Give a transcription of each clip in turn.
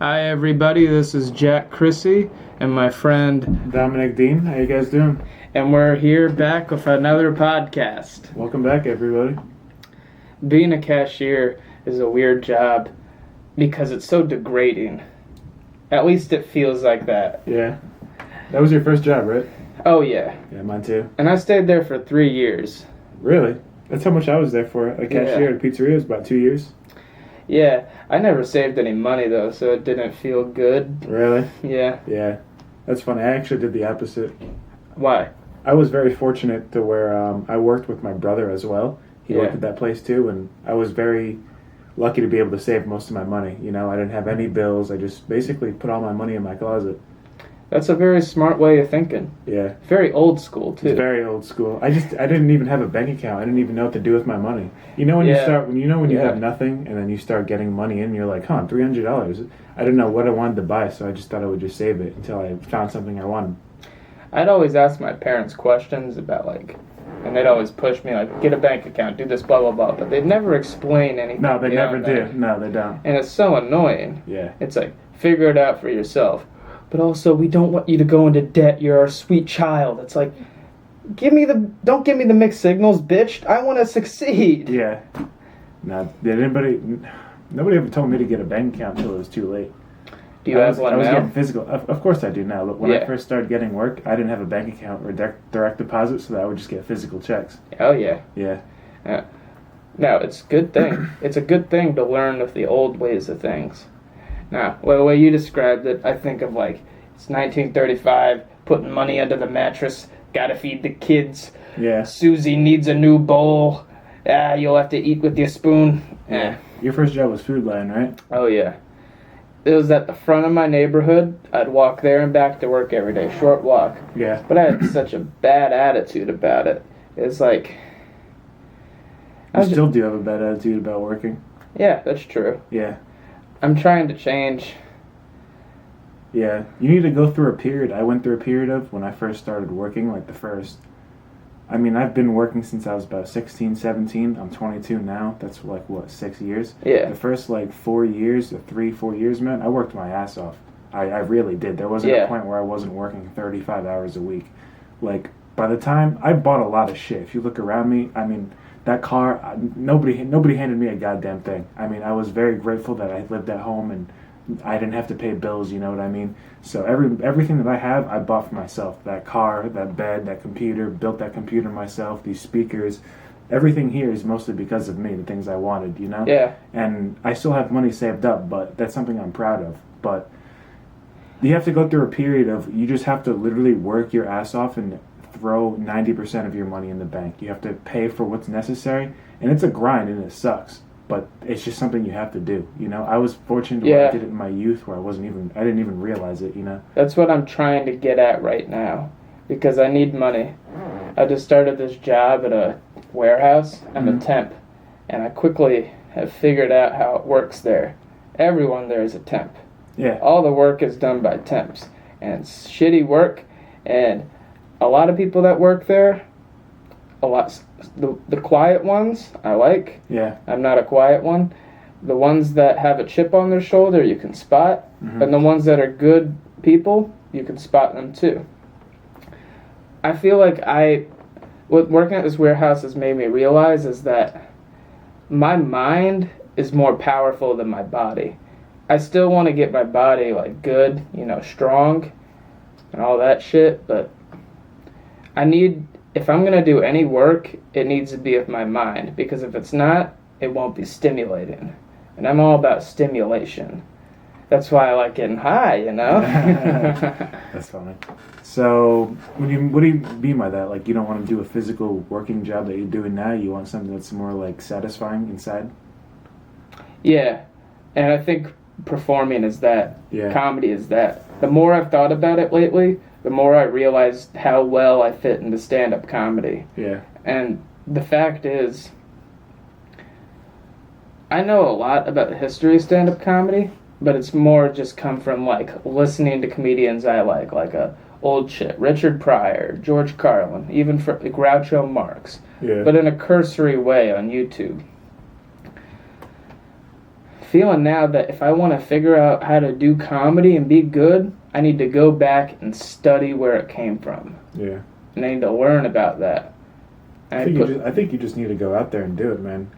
Hi everybody, this is Jack Crissy and my friend Dominick Dean, how you guys doing? and we're here back with another podcast. Welcome back, everybody. Being a cashier is a weird job because it's so degrading. At least it feels like that. Yeah. That was your first job, right? Oh yeah. Yeah, mine too. And I stayed there for 3 years. Really? That's how much I was there for. A cashier at a pizzeria was about 2 years. Yeah, I never saved any money though, so it didn't feel good. Really? Yeah. Yeah. That's funny. I actually did the opposite. Why? I was very fortunate to where I worked with my brother as well. He worked at that place too, and I was very lucky to be able to save most of my money. You know, I didn't have any bills. I just basically put all my money in my closet. That's a very smart way of thinking. Yeah. Very old school too. It's very old school. I didn't even have a bank account. I didn't even know what to do with my money. You know when you have nothing and then you start getting money in, you're like, $300. I didn't know what I wanted to buy, so I just thought I would just save it until I found something I wanted. I'd always ask my parents questions about and they'd always push me get a bank account, do this, blah blah blah, but they'd never explain anything. No, they never beyond do. that. No, they don't. And it's so annoying. Yeah. It's figure it out for yourself. But also, we don't want you to go into debt. You're our sweet child. It's don't give me the mixed signals, bitch. I want to succeed. Yeah. No, nobody ever told me to get a bank account until it was too late. Do you have one now? I was getting physical. Of course I do now. When Yeah. I first started getting work, I didn't have a bank account or direct deposit, so that I would just get physical checks. Oh, yeah. Yeah. No, it's a good thing. It's a good thing to learn with the old ways of things. Now, the way you described it, I think of it's 1935, putting money under the mattress, gotta feed the kids. Yeah. Susie needs a new bowl. You'll have to eat with your spoon. Yeah. Your first job was Food Lion, right? Oh, yeah. It was at the front of my neighborhood. I'd walk there and back to work every day. Short walk. Yeah. But I had such a bad attitude about it. It's You still do have a bad attitude about working. Yeah, that's true. Yeah. I'm trying to change. Yeah. You need to go through a period. I went through a period of when I first started working, I've been working since I was about 16, 17. I'm 22 now. That's 6 years? Yeah. The first 4 years, 3-4 years, man, I worked my ass off. I really did. There wasn't a point where I wasn't working 35 hours a week. By the time I bought a lot of shit. If you look around me, that car, nobody handed me a goddamn thing. I was very grateful that I lived at home and I didn't have to pay bills, you know what I mean? So everything that I have, I bought for myself. That car, that bed, that computer, built that computer myself, these speakers. Everything here is mostly because of me, the things I wanted, you know? Yeah. And I still have money saved up, but that's something I'm proud of. But you have to go through a period of, you just have to literally work your ass off and throw 90% of your money in the bank. You have to pay for what's necessary, and it's a grind and it sucks, but it's just something you have to do, you know? I was fortunate where I did it in my youth where I didn't even realize it, you know? That's what I'm trying to get at right now because I need money. I just started this job at a warehouse. I'm a temp, and I quickly have figured out how it works there. Everyone there is a temp. Yeah. All the work is done by temps, and it's shitty work, and a lot of people that work there, the quiet ones I like. Yeah. I'm not a quiet one. The ones that have a chip on their shoulder you can spot, and the ones that are good people you can spot them too. I feel what working at this warehouse has made me realize is that my mind is more powerful than my body. I still want to get my body good, strong and all that shit, but if I'm going to do any work, it needs to be with my mind, because if it's not, it won't be stimulating. And I'm all about stimulation. That's why I like getting high, you know? That's funny. So, what do you mean by that? You don't want to do a physical working job that you're doing now? You want something that's more satisfying inside? Yeah. And I think performing is that. Yeah. Comedy is that. The more I've thought about it lately, the more I realized how well I fit into stand-up comedy. Yeah. And the fact is, I know a lot about the history of stand-up comedy, but it's more just come from listening to comedians I like old shit, Richard Pryor, George Carlin, even for Groucho Marx, but in a cursory way on YouTube. feeling now that if I want to figure out how to do comedy and be good, I need to go back and study where it came from. Yeah. And I need to learn about that. I think you just need to go out there and do it, man.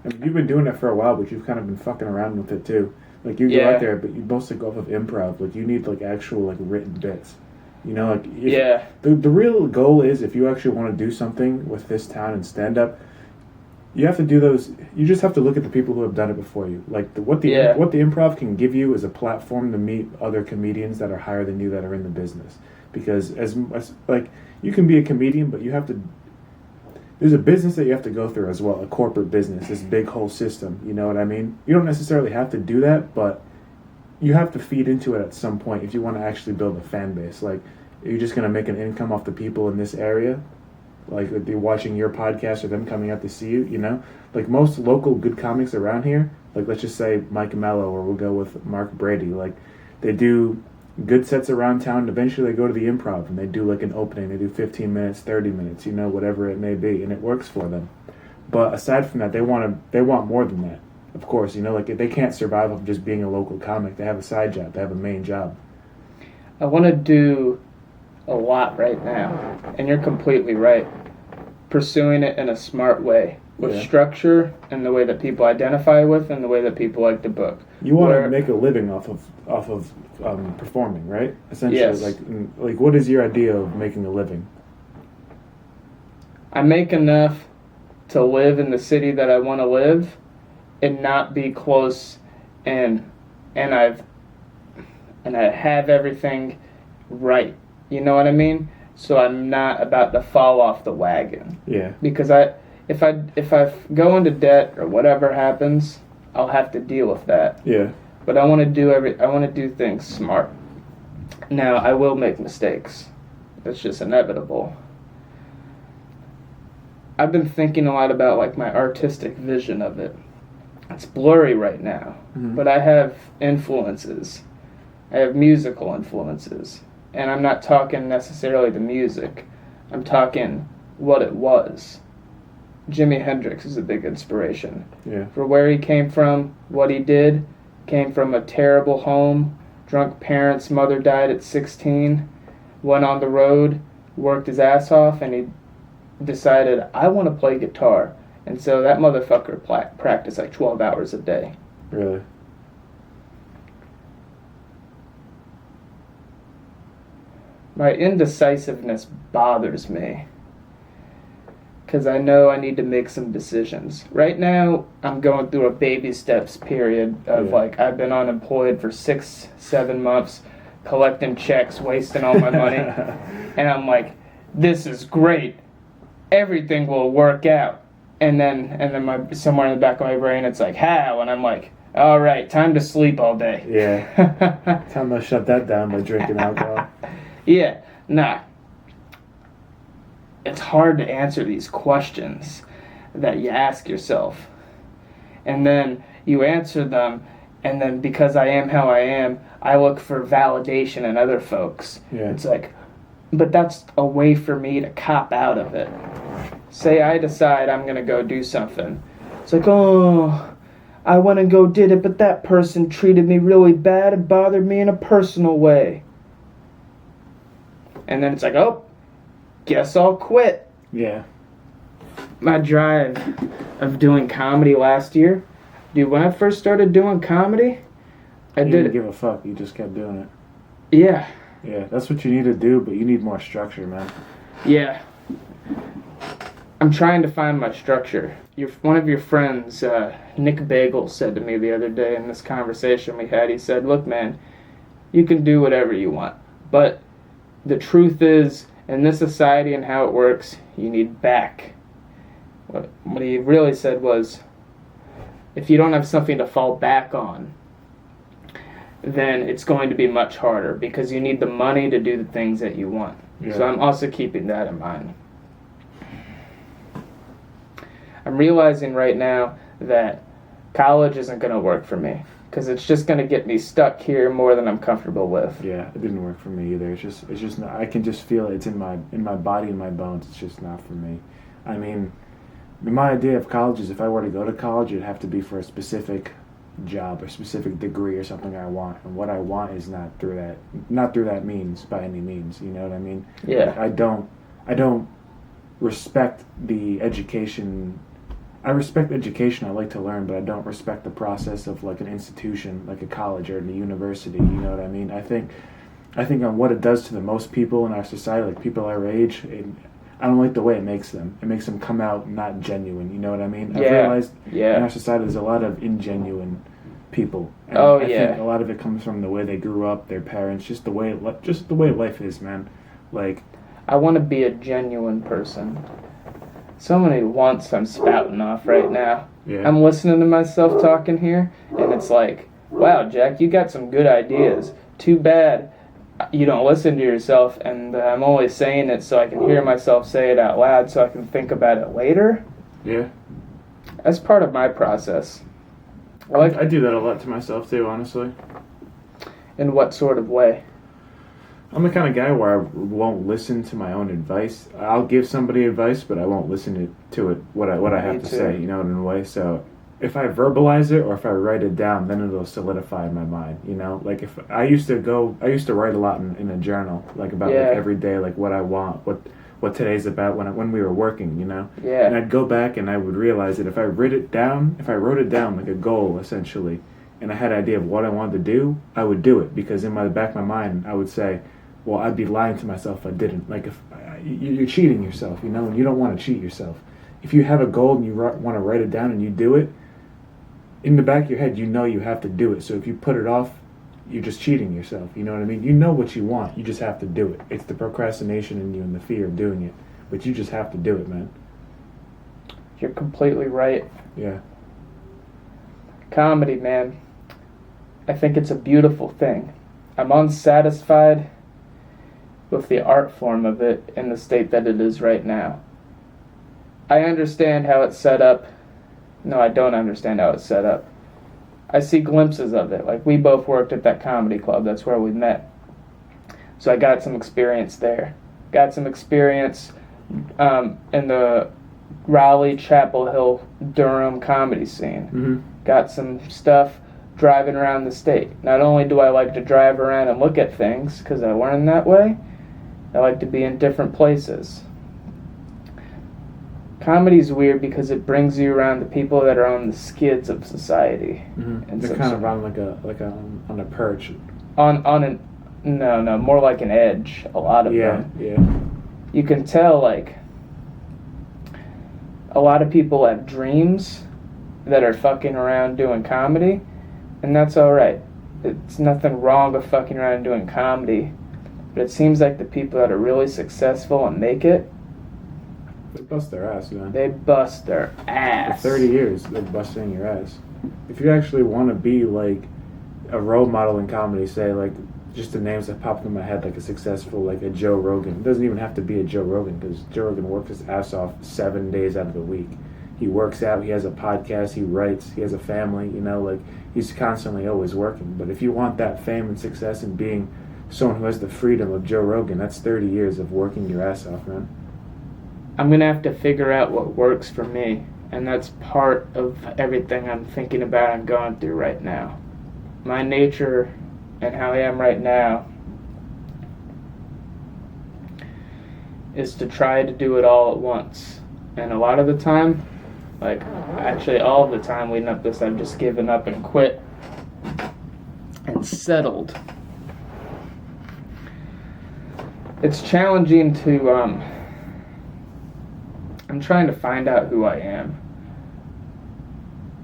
I mean, you've been doing it for a while, but you've kind of been fucking around with it too. Like you go out there, but you mostly go off of improv. Like you need like actual like written bits. You know, like the real goal is if you actually want to do something with this town and stand up, you have to do those. You just have to look at the people who have done it before you. Like what the improv can give you is a platform to meet other comedians that are higher than you that are in the business. Because as like you can be a comedian, but you have to. There's a business that you have to go through as well, a corporate business, this big whole system, you know what I mean? You don't necessarily have to do that, but you have to feed into it at some point if you want to actually build a fan base. Like, are you just going to make an income off the people in this area? Like, they're watching your podcast or them coming out to see you, you know? Like, most local good comics around here, like, let's just say Mike Mello, or we'll go with Mark Brady, like, they do good sets around town, and eventually they go to the improv and they do like an opening. They do 15 minutes, 30 minutes, you know, whatever it may be, and it works for them. But aside from that, they want more than that. Of course, you know, like they can't survive off just being a local comic. They have a side job. They have a main job. I want to do a lot right now, and you're completely right. Pursuing it in a smart way, with structure and the way that people identify with and the way that people like to book. You want to make a living off of performing, right? Essentially, yes. Like what is your idea of making a living? I make enough to live in the city that I want to live, and not be close, and I have everything right. You know what I mean? So I'm not about to fall off the wagon. Yeah. Because if I go into debt or whatever happens, I'll have to deal with that. Yeah. But I want to do things smart. Now, I will make mistakes. It's just inevitable. I've been thinking a lot about like my artistic vision of it. It's blurry right now, but I have influences. I have musical influences. And I'm not talking necessarily the music. I'm talking what it was. Jimi Hendrix is a big inspiration. Yeah. For where he came from, what he did, came from a terrible home, drunk parents, mother died at 16, went on the road, worked his ass off, and he decided, I want to play guitar. And so that motherfucker practiced like 12 hours a day. Really? My indecisiveness bothers me because I know I need to make some decisions. Right now, I'm going through a baby steps period of like I've been unemployed for 6-7 months, collecting checks, wasting all my money, and I'm like, this is great. Everything will work out. And then somewhere in the back of my brain, it's like, how? And I'm like, all right, time to sleep all day. Yeah. Time to shut that down by drinking alcohol. Yeah, nah. It's hard to answer these questions that you ask yourself. And then you answer them, and then because I am how I am, I look for validation in other folks. Yeah. It's like, but that's a way for me to cop out of it. Say I decide I'm going to go do something. It's like, oh, I went and go did it, but that person treated me really bad and bothered me in a personal way. And then it's like, oh, guess I'll quit. Yeah. My drive of doing comedy last year, dude, when I first started doing comedy, You didn't give a fuck. You just kept doing it. Yeah. Yeah, that's what you need to do, but you need more structure, man. Yeah. I'm trying to find my structure. One of your friends, Nick Bagel, said to me the other day in this conversation we had, he said, look, man, you can do whatever you want, but the truth is, in this society and how it works, you need back. What he really said was, if you don't have something to fall back on, then it's going to be much harder because you need the money to do the things that you want. Yeah. So I'm also keeping that in mind. I'm realizing right now that college isn't going to work for me because it's just going to get me stuck here more than I'm comfortable with. Yeah, it didn't work for me either. It's just not, I can just feel it's in my body and my bones. It's just not for me. I mean, my idea of college is if I were to go to college, it'd have to be for a specific job or specific degree or something I want, and what I want is not through that means by any means. You know what I mean? Yeah. I don't respect the education. I respect education. I like to learn, but I don't respect the process of like an institution, like a college or a university. You know what I mean? I think on what it does to the most people in our society, like people our age, I don't like the way it makes them. It makes them come out not genuine. You know what I mean? Yeah. I've realized in Yeah. our society there's a lot of ingenuine people. And Oh, I yeah. think a lot of it comes from the way they grew up, their parents, just the way life is, man. Like, I want to be a genuine person. So many wants I'm spouting off right now. yeah. I'm listening to myself talking here, and it's like, wow, Jack, you got some good ideas. Too bad you don't listen to yourself, and I'm only saying it so I can hear myself say it out loud so I can think about it later. Yeah. That's part of my process. I do that a lot to myself too, honestly. In what sort of way? I'm the kind of guy where I won't listen to my own advice. I'll give somebody advice, but I won't listen to it what I have to say, you know, in a way. So if I verbalize it or if I write it down, then it'll solidify in my mind, you know? Like if I used to write a lot in a journal, like about like every day, like what I want, what today's about when we were working, you know? Yeah. And I'd go back and I would realize that if I wrote it down like a goal essentially, and I had an idea of what I wanted to do, I would do it, because in the back of my mind I would say, well, I'd be lying to myself if I didn't. Like, if you're cheating yourself, you know, and you don't want to cheat yourself. If you have a goal and you want to write it down and you do it, in the back of your head, you know you have to do it. So if you put it off, you're just cheating yourself. You know what I mean? You know what you want. You just have to do it. It's the procrastination in you and the fear of doing it. But you just have to do it, man. You're completely right. Yeah. Comedy, man. I think it's a beautiful thing. I'm unsatisfied with the art form of it in the state that it is right now. I understand how it's set up. No, I don't understand how it's set up. I see glimpses of it. Like, we both worked at that comedy club. That's where we met. So I got some experience there. Got some experience in the Raleigh, Chapel Hill, Durham comedy scene. Mm-hmm. Got some stuff driving around the state. Not only do I like to drive around and look at things, because I learned that way, I like to be in different places. Comedy's weird because it brings you around the people that are on the skids of society. Mm-hmm. And They're kind of on a perch. No, more like an edge. A lot of them. Yeah. You can tell, like, a lot of people have dreams that are fucking around doing comedy, and that's alright. It's nothing wrong with fucking around doing comedy, but it seems like the people that are really successful and make it, They bust their ass, man. they bust their ass. For 30 years, they're busting your ass. If you actually want to be, like, a role model in comedy, say, like, just the names that popped in my head, like a successful, like a Joe Rogan. It doesn't even have to be a Joe Rogan, because Joe Rogan works his ass off 7 days out of the week. He works out, he has a podcast, he writes, he has a family, you know, like, he's constantly always working. But if you want that fame and success and being someone who has the freedom of Joe Rogan, that's 30 years of working your ass off, man. I'm going to have to figure out what works for me, and that's part of everything I'm thinking about and going through right now. My nature and how I am right now is to try to do it all at once. And a lot of the time, like, actually all of the time leading up to this, I've just given up and quit and settled. It's challenging to, I'm trying to find out who I am.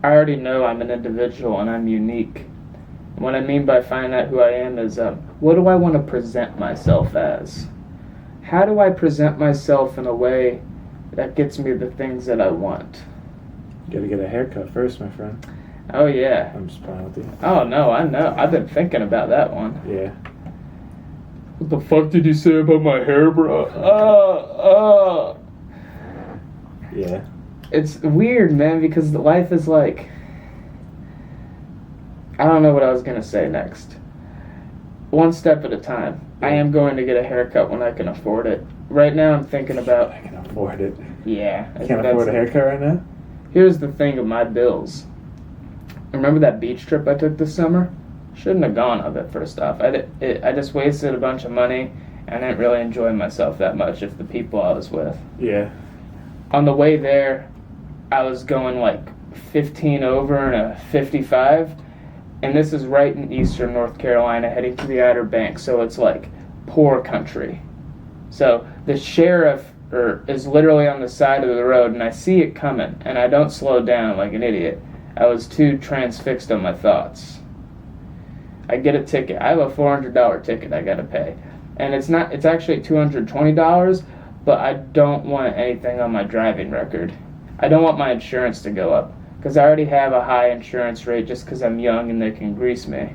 I already know I'm an individual and I'm unique. And what I mean by finding out who I am is, what do I want to present myself as? How do I present myself in a way that gets me the things that I want? You gotta get a haircut first, my friend. Oh, yeah. I'm just playing with you. Oh, no, I know. I've been thinking about that one. Yeah. What the fuck did you say about my hair, bro? Yeah. It's weird, man, because life is like... I don't know what I was going to say next. One step at a time. I am going to get a haircut when I can afford it. Right now I'm thinking about... I can afford it. Yeah. I can't afford a haircut right now? Here's the thing of my bills. remember that beach trip I took this summer? Shouldn't have gone on it, first off. I just wasted a bunch of money, and I didn't really enjoy myself that much if the people I was with. Yeah. On the way there, I was going like 15 over and a 55, and this is right in eastern North Carolina, heading to the Outer Banks, so it's like poor country. So the sheriff is literally on the side of the road, and I see it coming, and I don't slow down like an idiot. I was too transfixed on my thoughts. I get a ticket. I have a $400 ticket I gotta pay. And it's actually $220, but I don't want anything on my driving record. I don't want my insurance to go up, because I already have a high insurance rate just because I'm young and they can grease me.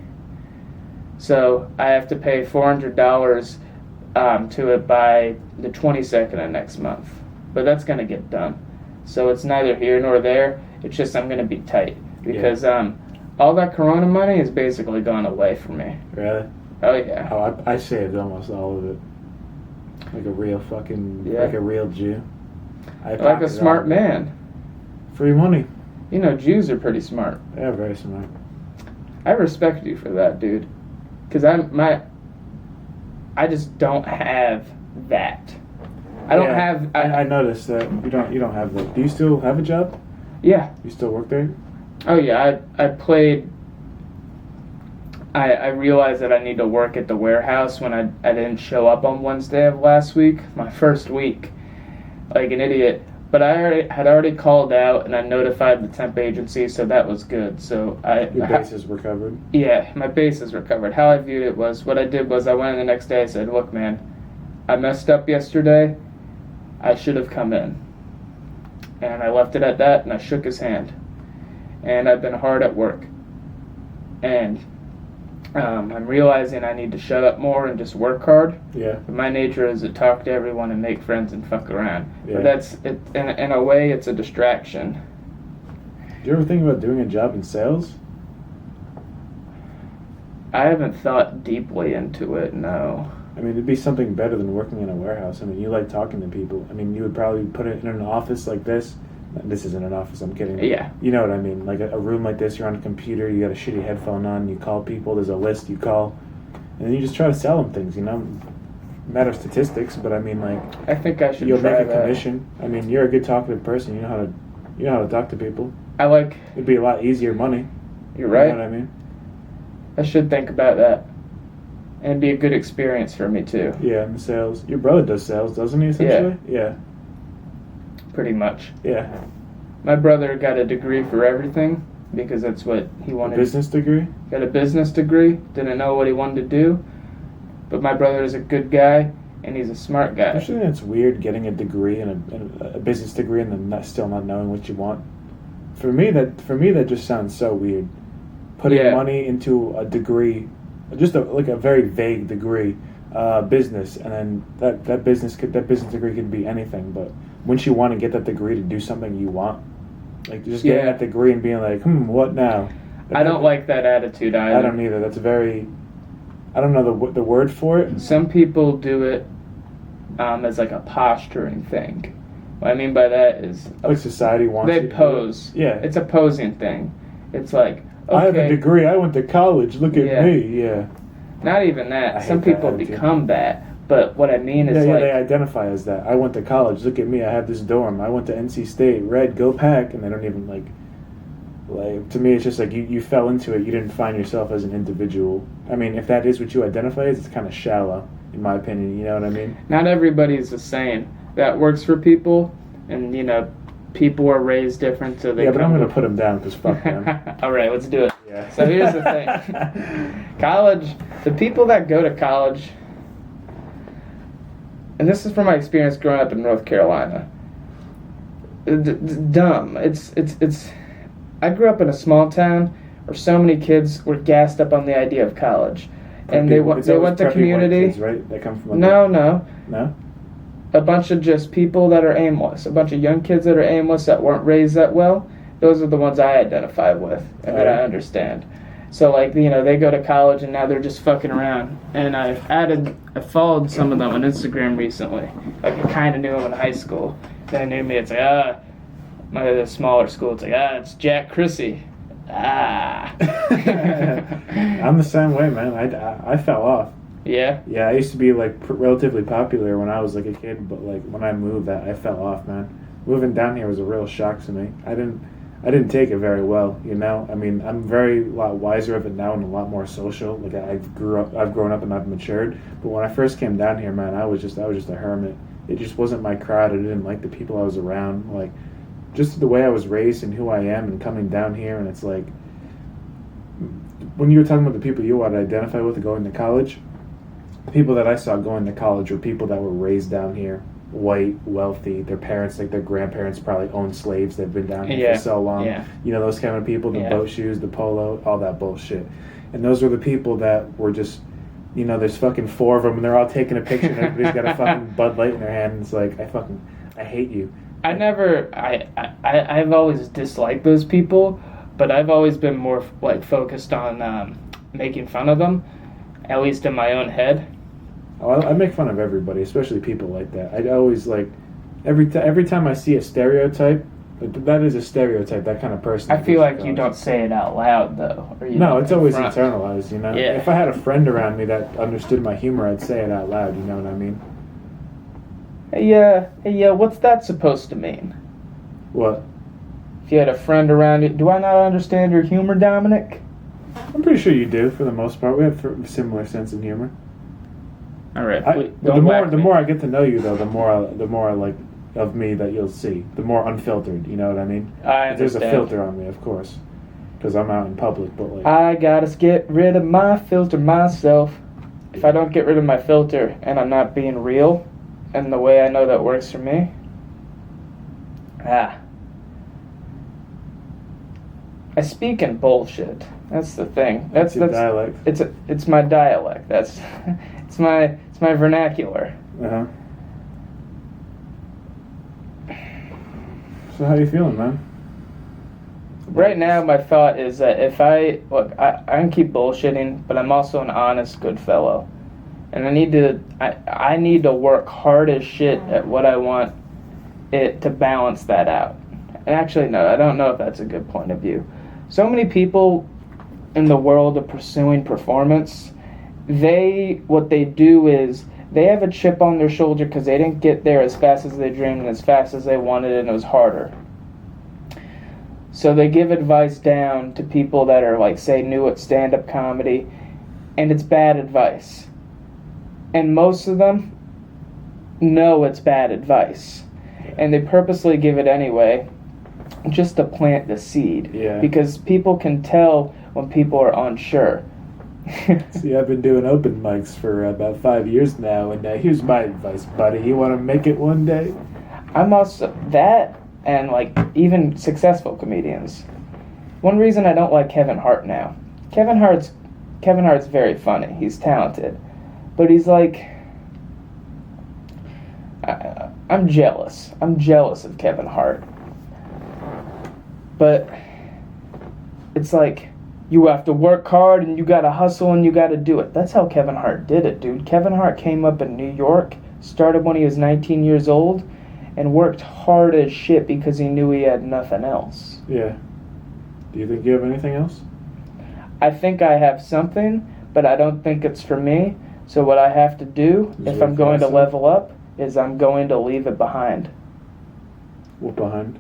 So I have to pay $400 to it by the 22nd of next month. But that's gonna get done. So it's neither here nor there. It's just I'm gonna be tight because all that Corona money has basically gone away from me. Really? Oh yeah. Oh, I saved almost all of it. Like a real like a real Jew. Like a smart man. Free money. You know, Jews are pretty smart. Yeah, very smart. I respect you for that, dude. Because I just don't have that. I noticed that you don't have that. Do you still have a job? Yeah. You still work there? Oh yeah, I realized that I need to work at the warehouse when I didn't show up on Wednesday of last week, my first week, like an idiot. But I had already called out and I notified the temp agency, so that was good. So your bases were covered? Yeah, my bases were covered. How I viewed it was, what I did was I went in the next day, I said, look man, I messed up yesterday, I should have come in. And I left it at that, and I shook his hand. And I've been hard at work. And I'm realizing I need to shut up more and just work hard. Yeah. But my nature is to talk to everyone and make friends and fuck around. Yeah. But that's it. In a way, it's a distraction. Do you ever think about doing a job in sales? I haven't thought deeply into it, no. I mean, it'd be something better than working in a warehouse. I mean, you like talking to people. I mean, you would probably put it in an office like this. This isn't an office, I'm kidding. Yeah. You know what I mean? Like a room like this, you're on a computer, you got a shitty headphone on, you call people, there's a list you call, and then you just try to sell them things, you know? Matter of statistics, but I mean, like... I think I should you'll try make a commission. I mean, you're a good talkative person, you know how to talk to people. It'd be a lot easier money. You're right. You know what I mean? I should think about that. And it'd be a good experience for me, too. Yeah, in sales. Your brother does sales, doesn't he, essentially? Yeah. Pretty much. Yeah. My brother got a degree for everything because that's what he wanted. A business degree? Got a business degree. Didn't know what he wanted to do. But my brother is a good guy, and he's a smart guy. Don't you think it's weird getting a degree and a business degree and then still not knowing what you want? For me, that just sounds so weird. Putting money into a degree, just like a very vague degree, business, and then that business degree could be anything. But wouldn't you want to get that degree to do something you want? Like just getting that degree and being like, what now? I don't like that attitude either. I don't either. That's very... I don't know the word for it. Some people do it as like a posturing thing. What I mean by that is... Like society wants you to pose. Do it. Yeah. It's a posing thing. It's like, okay, I have a degree. I went to college. Look at me. Yeah. Not even that. Some people become that. But what I mean is they identify as that. I went to college. Look at me. I have this dorm. I went to NC State. Red, go Pack. And they don't even like to me, it's just like you fell into it. You didn't find yourself as an individual. I mean, if that is what you identify as, it's kind of shallow, in my opinion. You know what I mean? Not everybody's the same. That works for people, and people are raised different, so they. Yeah, but I'm gonna put them down because fuck them. All right, let's do it. Yeah. So here's the thing: college. The people that go to college, and this is from my experience growing up in North Carolina. Dumb. It's. I grew up in a small town where so many kids were gassed up on the idea of college, and they went to community. Kids, right? They come from. No. A a bunch of just people that are aimless, a bunch of young kids that are aimless that weren't raised that well. Those are the ones I identify with and that I understand. So they go to college and now they're just fucking around. And I followed some of them on Instagram recently. Like I kind of knew them in high school. Then they knew me. It's like the smaller school. It's like it's Jack Crissy. Ah. I'm the same way, man. I fell off. Yeah? Yeah, I used to be like relatively popular when I was like a kid, but like when I moved, I fell off, man. Moving down here was a real shock to me. I didn't take it very well, you know. I mean, I'm very a lot wiser of it now and a lot more social. Like I've grown up and I've matured. But when I first came down here, man, I was just a hermit. It just wasn't my crowd. I didn't like the people I was around. Like just the way I was raised and who I am, and coming down here, and it's like when you were talking about the people you would identify with going to college. The people that I saw going to college were people that were raised down here, white, wealthy. Their parents, like their grandparents, probably owned slaves. They've been down here for so long. Yeah. You know, those kind of people, the boat shoes, the polo, all that bullshit. And those were the people that were just, you know, there's fucking 4 of them, and they're all taking a picture, and everybody's got a fucking Bud Light in their hand, and it's like, I hate you. I've always disliked those people, but I've always been more, like, focused on making fun of them, at least in my own head. Oh, I make fun of everybody, especially people like that. I always like every time I see a stereotype, that is a stereotype. That kind of person. I feel like you don't say it out loud though. No, it's always internalized. You know. Yeah. If I had a friend around me that understood my humor, I'd say it out loud. You know what I mean? Hey, what's that supposed to mean? What? If you had a friend around you, do I not understand your humor, Dominic? I'm pretty sure you do. For the most part, we have a similar sense of humor. All right. The more I get to know you, though, the more like of me that you'll see. The more unfiltered, you know what I mean? I understand. There's a filter on me, of course, because I'm out in public. But like, I gotta get rid of my filter myself. If I don't get rid of my filter and I'm not being real, and the way I know that works for me, I speak in bullshit. That's the thing. That's your dialect. It's my dialect. That's it's my vernacular. Uh-huh. So how you feeling, man? Right now, my thought is that if I can keep bullshitting, but I'm also an honest, good fellow, and I need to work hard as shit at what I want it to balance that out. And actually, no, I don't know if that's a good point of view. So many people in the world of pursuing performance, what they do is they have a chip on their shoulder because they didn't get there as fast as they dreamed and as fast as they wanted, and it was harder. So they give advice down to people that are, like, say, new at stand-up comedy, and it's bad advice. And most of them know it's bad advice. And they purposely give it anyway, just to plant the seed. Yeah. Because people can tell when people are unsure. See, I've been doing open mics for about 5 years now, and here's my advice, buddy. You want to make it one day? I'm also that, and like even successful comedians. One reason I don't like Kevin Hart now. Kevin Hart's very funny. He's talented, but he's like, I'm jealous. I'm jealous of Kevin Hart. But it's like, you have to work hard and you gotta hustle and you gotta do it. That's how Kevin Hart did it, dude. Kevin Hart came up in New York, started when he was 19 years old, and worked hard as shit because he knew he had nothing else. Yeah. Do you think you have anything else? I think I have something, but I don't think it's for me. So what I have to do, if I'm going to level up, is I'm going to leave it behind. What behind?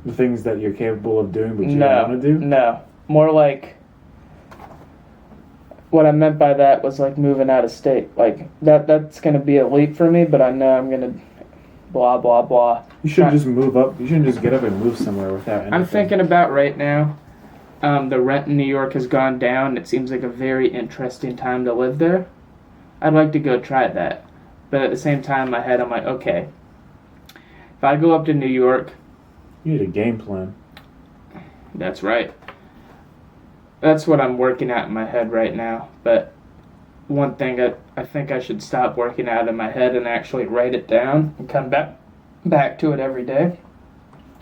The things that you're capable of doing but you don't want to do? No. More like, what I meant by that was like moving out of state. Like, that's going to be a leap for me, but I know I'm going to blah, blah, blah. You shouldn't just move up. You shouldn't just get up and move somewhere without anything. I'm thinking about right now, the rent in New York has gone down. It seems like a very interesting time to live there. I'd like to go try that. But at the same time, in my head, I'm like, okay, if I go up to New York... You need a game plan. That's right. That's what I'm working at in my head right now. But one thing I think I should stop working out in my head and actually write it down and come back to it every day.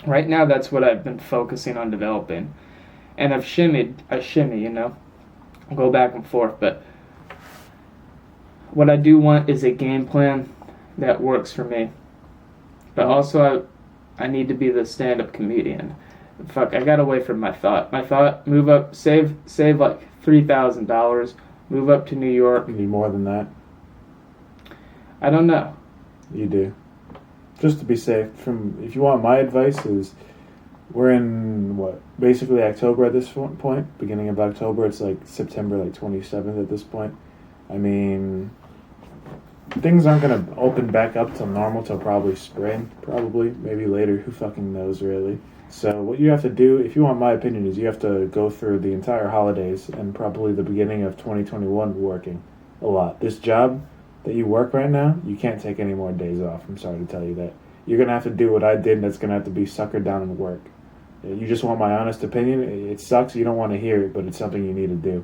Right now, that's what I've been focusing on developing. And I shimmy, you know. I'll go back and forth, but what I do want is a game plan that works for me. But also, I need to be the stand-up comedian. Fuck, I got away from my thought. My thought, move up, save like $3,000, move up to New York. You need more than that. I don't know. You do. Just to be safe. If you want my advice, is we're in basically October at this point. Beginning of October. It's like September 27th at this point. I mean, things aren't gonna open back up till normal till probably spring. Probably maybe later. Who fucking knows really? So what you have to do, if you want my opinion, is you have to go through the entire holidays and probably the beginning of 2021 working a lot. This job that you work right now, you can't take any more days off. I'm sorry to tell you that. You're going to have to do what I did, and that's going to have to be suckered down and work. You just want my honest opinion. It sucks. You don't want to hear it, but it's something you need to do.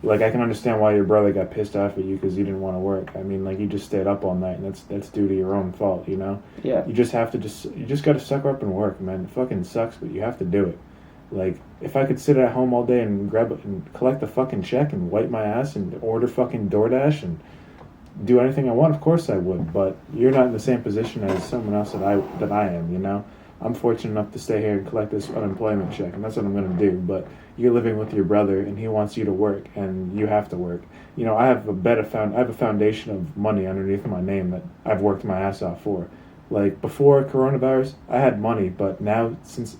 Like, I can understand why your brother got pissed off at you because you didn't want to work. I mean, like, you just stayed up all night, and that's due to your own fault, you know? Yeah. You just have to you just got to sucker up and work, man. It fucking sucks, but you have to do it. Like, if I could sit at home all day and grab it and collect the fucking check and wipe my ass and order fucking DoorDash and do anything I want, of course I would, but you're not in the same position as someone else that I am, you know? I'm fortunate enough to stay here and collect this unemployment check, and that's what I'm going to do, but you're living with your brother, and he wants you to work, and you have to work. You know, I have a foundation of money underneath my name that I've worked my ass off for. Like, before coronavirus, I had money, but now, since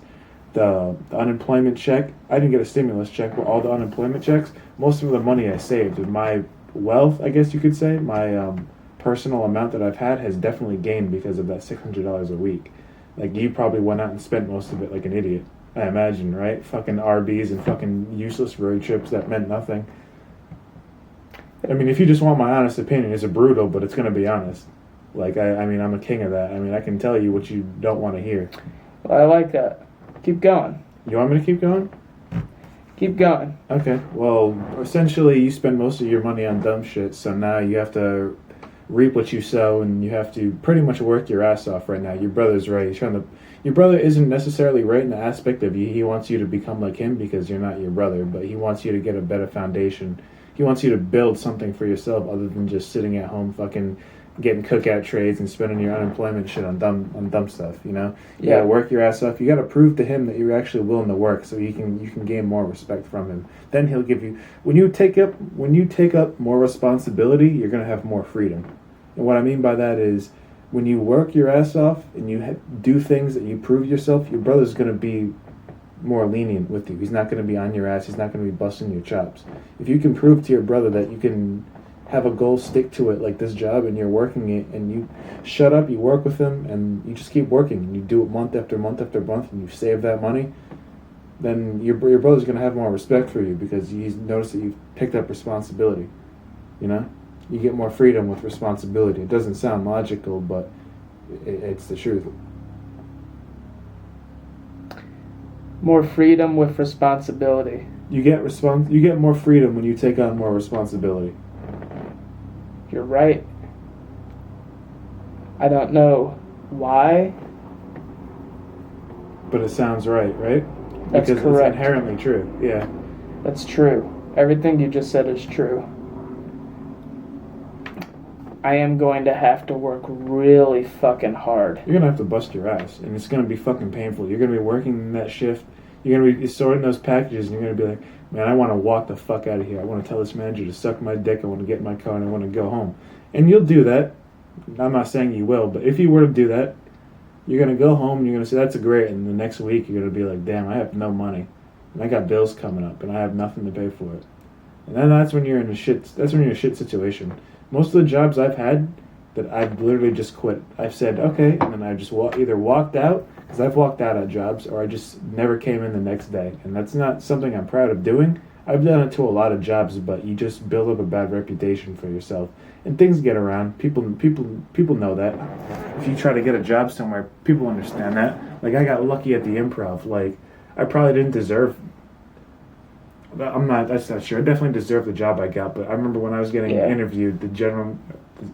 the unemployment check, I didn't get a stimulus check, but all the unemployment checks, most of the money I saved, and my wealth, I guess you could say, my personal amount that I've had has definitely gained because of that $600 a week. Like, you probably went out and spent most of it like an idiot, I imagine, right? Fucking RBs and fucking useless road trips that meant nothing. I mean, if you just want my honest opinion, it's brutal, but it's going to be honest. Like, I mean, I'm a king of that. I mean, I can tell you what you don't want to hear. Well, I like that. Keep going. You want me to keep going? Keep going. Okay. Well, essentially, you spend most of your money on dumb shit, so now you have to reap what you sow, and you have to pretty much work your ass off right now. Your brother's right. Your brother isn't necessarily right in the aspect of he wants you to become like him because you're not your brother, but he wants you to get a better foundation. He wants you to build something for yourself other than just sitting at home fucking getting cookout trades and spending your unemployment shit on dumb stuff, you know? You gotta work your ass off. You gotta prove to him that you're actually willing to work so you can gain more respect from him. Then he'll give you when you take up more responsibility, you're gonna have more freedom. And what I mean by that is when you work your ass off and you do things that you prove yourself, your brother's gonna be more lenient with you. He's not gonna be on your ass. He's not gonna be busting your chops. If you can prove to your brother that you can have a goal, stick to it like this job, and you're working it, and you shut up, you work with them, and you just keep working, and you do it month after month after month, and you save that money, then your brother's going to have more respect for you because he's noticed that you've picked up responsibility, you know? You get more freedom with responsibility. It doesn't sound logical, but it's the truth. More freedom with responsibility. You get more freedom when you take on more responsibility. You're right. I don't know why. But it sounds right? That's because correct. It's inherently true, yeah. That's true. Everything you just said is true. I am going to have to work really fucking hard. You're going to have to bust your ass, and it's going to be fucking painful. You're going to be working in that shift. You're going to be sorting those packages, and you're going to be like, man, I want to walk the fuck out of here. I want to tell this manager to suck my dick. I want to get in my car, and I want to go home. And you'll do that. I'm not saying you will, but if you were to do that, you're going to go home, and you're going to say, that's great, and the next week you're going to be like, damn, I have no money, and I got bills coming up, and I have nothing to pay for it. And then that's when you're in a shit situation. Most of the jobs I've had that I've literally just quit. I've said, okay, and then I just either walked out, because I've walked out at jobs, or I just never came in the next day. And that's not something I'm proud of doing. I've done it to a lot of jobs, but you just build up a bad reputation for yourself. And things get around. People know that. If you try to get a job somewhere, people understand that. Like, I got lucky at the Improv. Like, I probably didn't deserve... that's not sure. I definitely deserved the job I got, but I remember when I was getting interviewed, the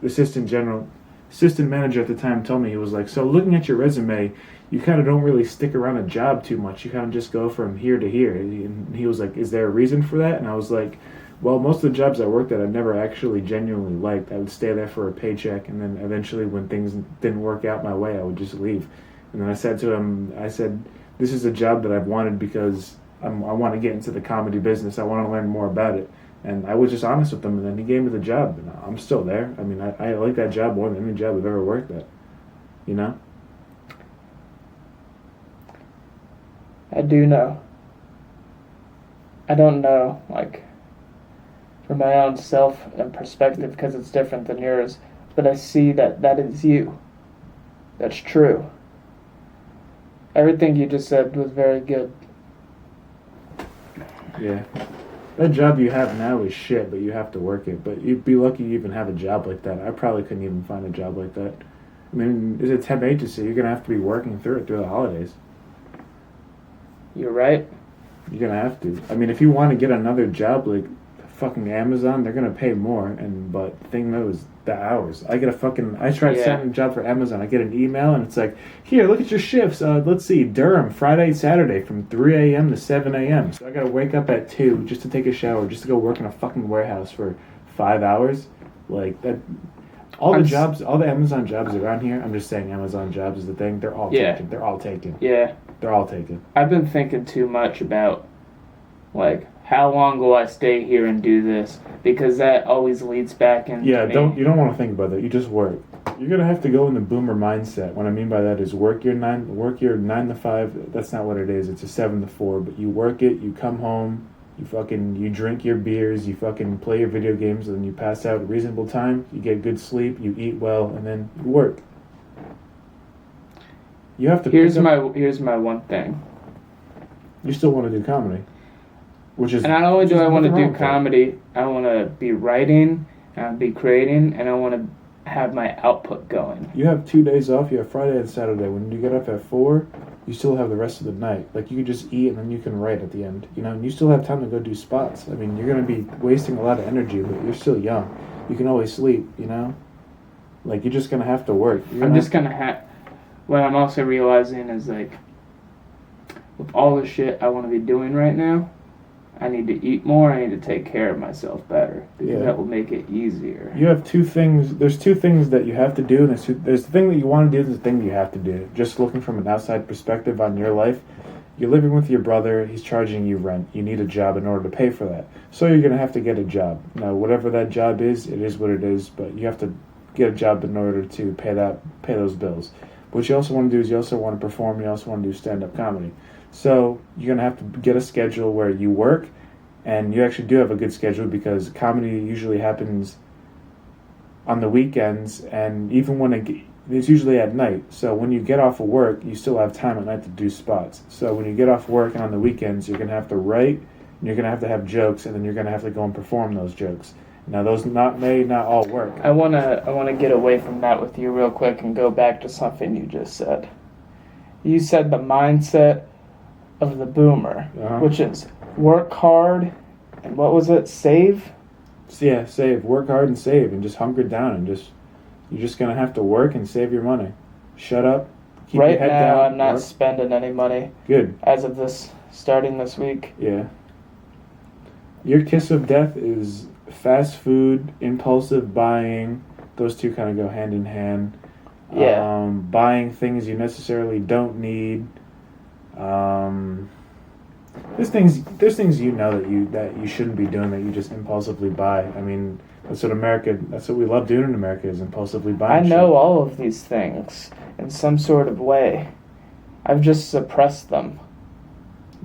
assistant manager at the time told me, he was like, so looking at your resume, you kind of don't really stick around a job too much. You kind of just go from here to here. And he was like, is there a reason for that? And I was like, well, most of the jobs I worked at, I never actually genuinely liked. I would stay there for a paycheck, and then eventually when things didn't work out my way, I would just leave. And then I said to him, this is a job that I've wanted because I want to get into the comedy business. I want to learn more about it. And I was just honest with him, and then he gave me the job, and I'm still there. I mean, I like that job more than any job I've ever worked at, you know? I do know. I don't know, like, from my own self and perspective, because it's different than yours, but I see that that is you. That's true. Everything you just said was very good. Yeah. That job you have now is shit, but you have to work it. But you'd be lucky you even have a job like that. I probably couldn't even find a job like that. I mean, it's a temp agency. You're going to have to be working through it through the holidays. You're right. You're going to have to. I mean, if you want to get another job like fucking Amazon, they're going to pay more. But the thing though is the hours. I tried sending a job for Amazon. I get an email and it's like, here, look at your shifts. Let's see, Durham, Friday, Saturday from 3 a.m. to 7 a.m. So I got to wake up at 2 just to take a shower, just to go work in a fucking warehouse for 5 hours. Like that. All the Amazon jobs around here, I'm just saying Amazon jobs is the thing. They're all taken. They're all taken. Yeah. They're all taken. I've been thinking too much about, like, how long will I stay here and do this? Because that always leads back into you don't want to think about that. You just work. You're gonna have to go in the boomer mindset. What I mean by that is work your 9 to 5. That's not what it is. It's a 7 to 4. But you work it. You come home. You drink your beers. You fucking play your video games, and then you pass out at a reasonable time. You get good sleep. You eat well, and then you work. You have to. Here's my one thing. You still want to do comedy. And not only do I want to do comedy, I want to be writing, and be creating, and I want to have my output going. You have 2 days off. You have Friday and Saturday. When you get up at 4, you still have the rest of the night. Like, you can just eat, and then you can write at the end. You know, and you still have time to go do spots. I mean, you're going to be wasting a lot of energy, but you're still young. You can always sleep, you know? Like, you're just going to have to work. What I'm also realizing is, like, with all the shit I want to be doing right now, I need to eat more. I need to take care of myself better because that will make it easier. You have 2 things. There's 2 things that you have to do, and there's the thing that you want to do, and there's the thing that you have to do. Just looking from an outside perspective on your life, you're living with your brother. He's charging you rent. You need a job in order to pay for that. So you're going to have to get a job. Now, whatever that job is, it is what it is, but you have to get a job in order to pay those bills. But what you also want to do is you also want to perform. You also want to do stand-up comedy. So you're going to have to get a schedule where you work, and you actually do have a good schedule because comedy usually happens on the weekends, and even when it's usually at night. So when you get off of work, you still have time at night to do spots. So when you get off work and on the weekends, you're going to have to write, and you're going to have jokes, and then you're going to have to go and perform those jokes. Now, those may not all work. I wanna get away from that with you real quick and go back to something you just said. You said the mindset of the boomer, which is work hard, and what was it? Save? Yeah, save. Work hard and save, and just hunker down, and you're just gonna have to work and save your money. Shut up. Keep your head down. I'm not spending any money. Good. As of starting this week. Yeah. Your kiss of death is fast food, impulsive buying. Those 2 kind of go hand in hand. Yeah. Buying things you necessarily don't need. There's things you know that you shouldn't be doing that you just impulsively buy. I mean, that's what we love doing in America is impulsively buying. I know all of these things in some sort of way. I've just suppressed them.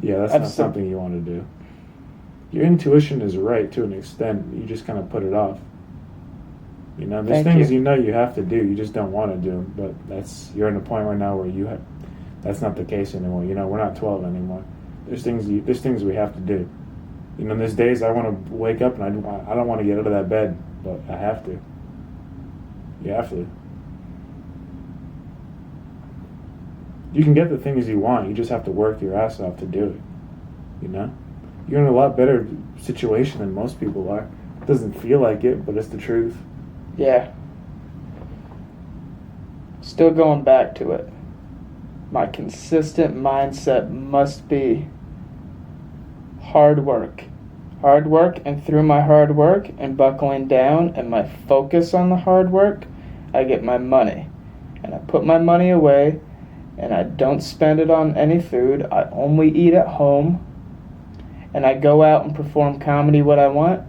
Yeah, that's not something you want to do. Your intuition is right to an extent. You just kind of put it off. You know, there's things you know you have to do. You just don't want to do. But you're in a point right now where that's not the case anymore. You know, we're not 12 anymore. There's things we have to do. You know, there's days I want to wake up and I don't want to get out of that bed, but I have to. You have to. You can get the things you want. You just have to work your ass off to do it. You know? You're in a lot better situation than most people are. It doesn't feel like it, but it's the truth. Yeah. Still going back to it. My consistent mindset must be hard work. Hard work, and through my hard work and buckling down and my focus on the hard work, I get my money. And I put my money away, and I don't spend it on any food. I only eat at home, and I go out and perform comedy what I want.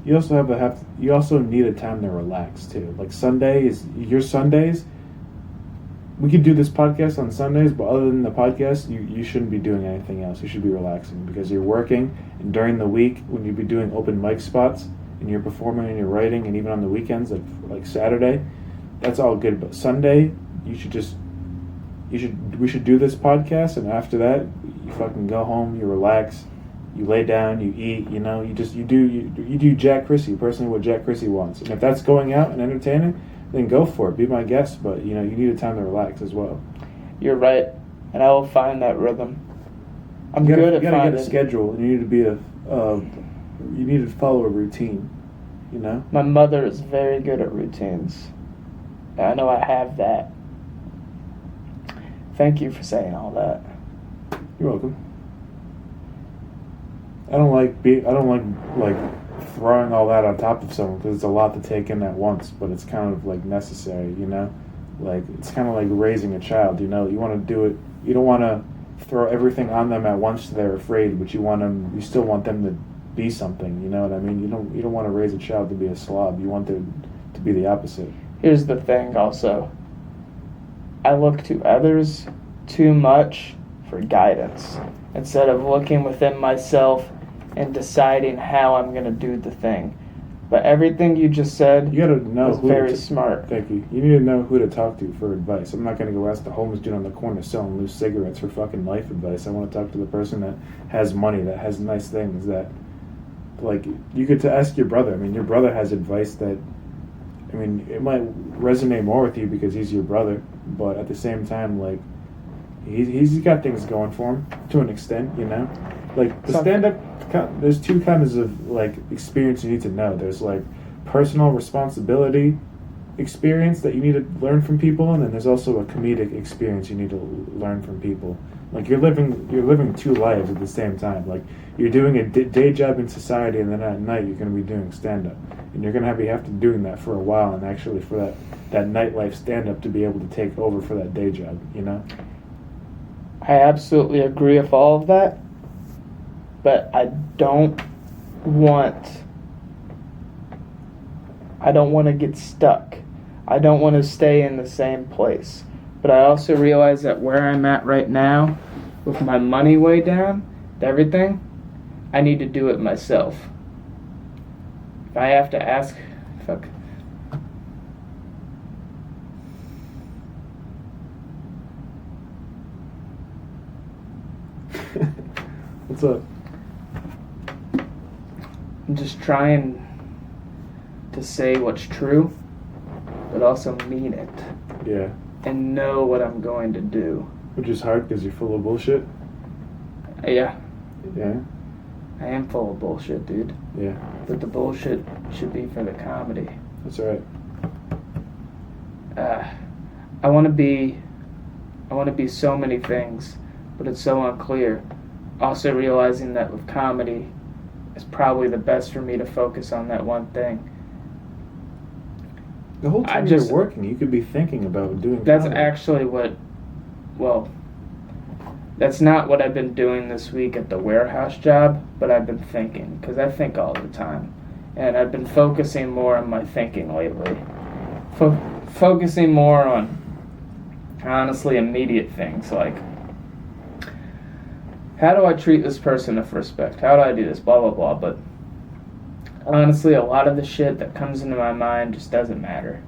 You also you also need a time to relax too. Like your Sundays. We could do this podcast on Sundays, but other than the podcast, you shouldn't be doing anything else. You should be relaxing because you're working, and during the week when you be doing open mic spots and you're performing and you're writing, and even on the weekends like Saturday, that's all good. But Sunday, we should do this podcast, and after that, you fucking go home, you relax, you lay down, you eat, you do Jack Crissy, personally what Jack Crissy wants. And if that's going out and entertaining, then go for it. Be my guest, but you need a time to relax as well. You're right, and I will find that rhythm. You gotta get a schedule, and you need to follow a routine. My mother is very good at routines. I know I have that. Thank you for saying all that. You're welcome. I don't like throwing all that on top of someone because it's a lot to take in at once, but it's kind of like necessary, Like it's kind of like raising a child, You want to do it. You don't want to throw everything on them at once so they're afraid, but you still want them to be something. You know what I mean? You don't want to raise a child to be a slob. You want them to be the opposite. Here's the thing, also. I look to others too much for guidance instead of looking within myself and deciding how I'm going to do the thing. But everything you just said you gotta know was very smart. Thank you. You need to know who to talk to for advice. I'm not going to go ask the homeless dude on the corner selling loose cigarettes for fucking life advice. I want to talk to the person that has money, that has nice things, that, like, you get to ask your brother. I mean, your brother has advice that, it might resonate more with you because he's your brother, but at the same time, like, he's got things going for him to an extent, Like, the stand-up, there's two kinds of, like, experience you need to know. There's, like, personal responsibility experience that you need to learn from people, and then there's also a comedic experience you need to learn from people. Like, you're living two lives at the same time. Like, you're doing a day job in society, and then at night you're going to be doing stand-up. And you're going to have to doing that for a while, and actually for that nightlife stand-up to be able to take over for that day job, I absolutely agree with all of that, but I don't want to get stuck. I don't want to stay in the same place. But I also realize that where I'm at right now, with my money way down, and everything, I need to do it myself. If I have to ask, What's up? I'm just trying to say what's true, but also mean it. Yeah. And know what I'm going to do. Which is hard because you're full of bullshit. Yeah. Yeah. I am full of bullshit, dude. Yeah. But the bullshit should be for the comedy. That's right. I want to be so many things, but it's so unclear. Also realizing that with comedy, it's probably the best for me to focus on that one thing. The whole time you're working, you could be thinking about doing That's comedy. actually that's not what I've been doing this week at the warehouse job, but I've been thinking, because I think all the time. And I've been focusing more on my thinking lately. Focusing more on, honestly, immediate things, like, how do I treat this person with respect? How do I do this? Blah, blah, blah. But honestly, a lot of the shit that comes into my mind just doesn't matter.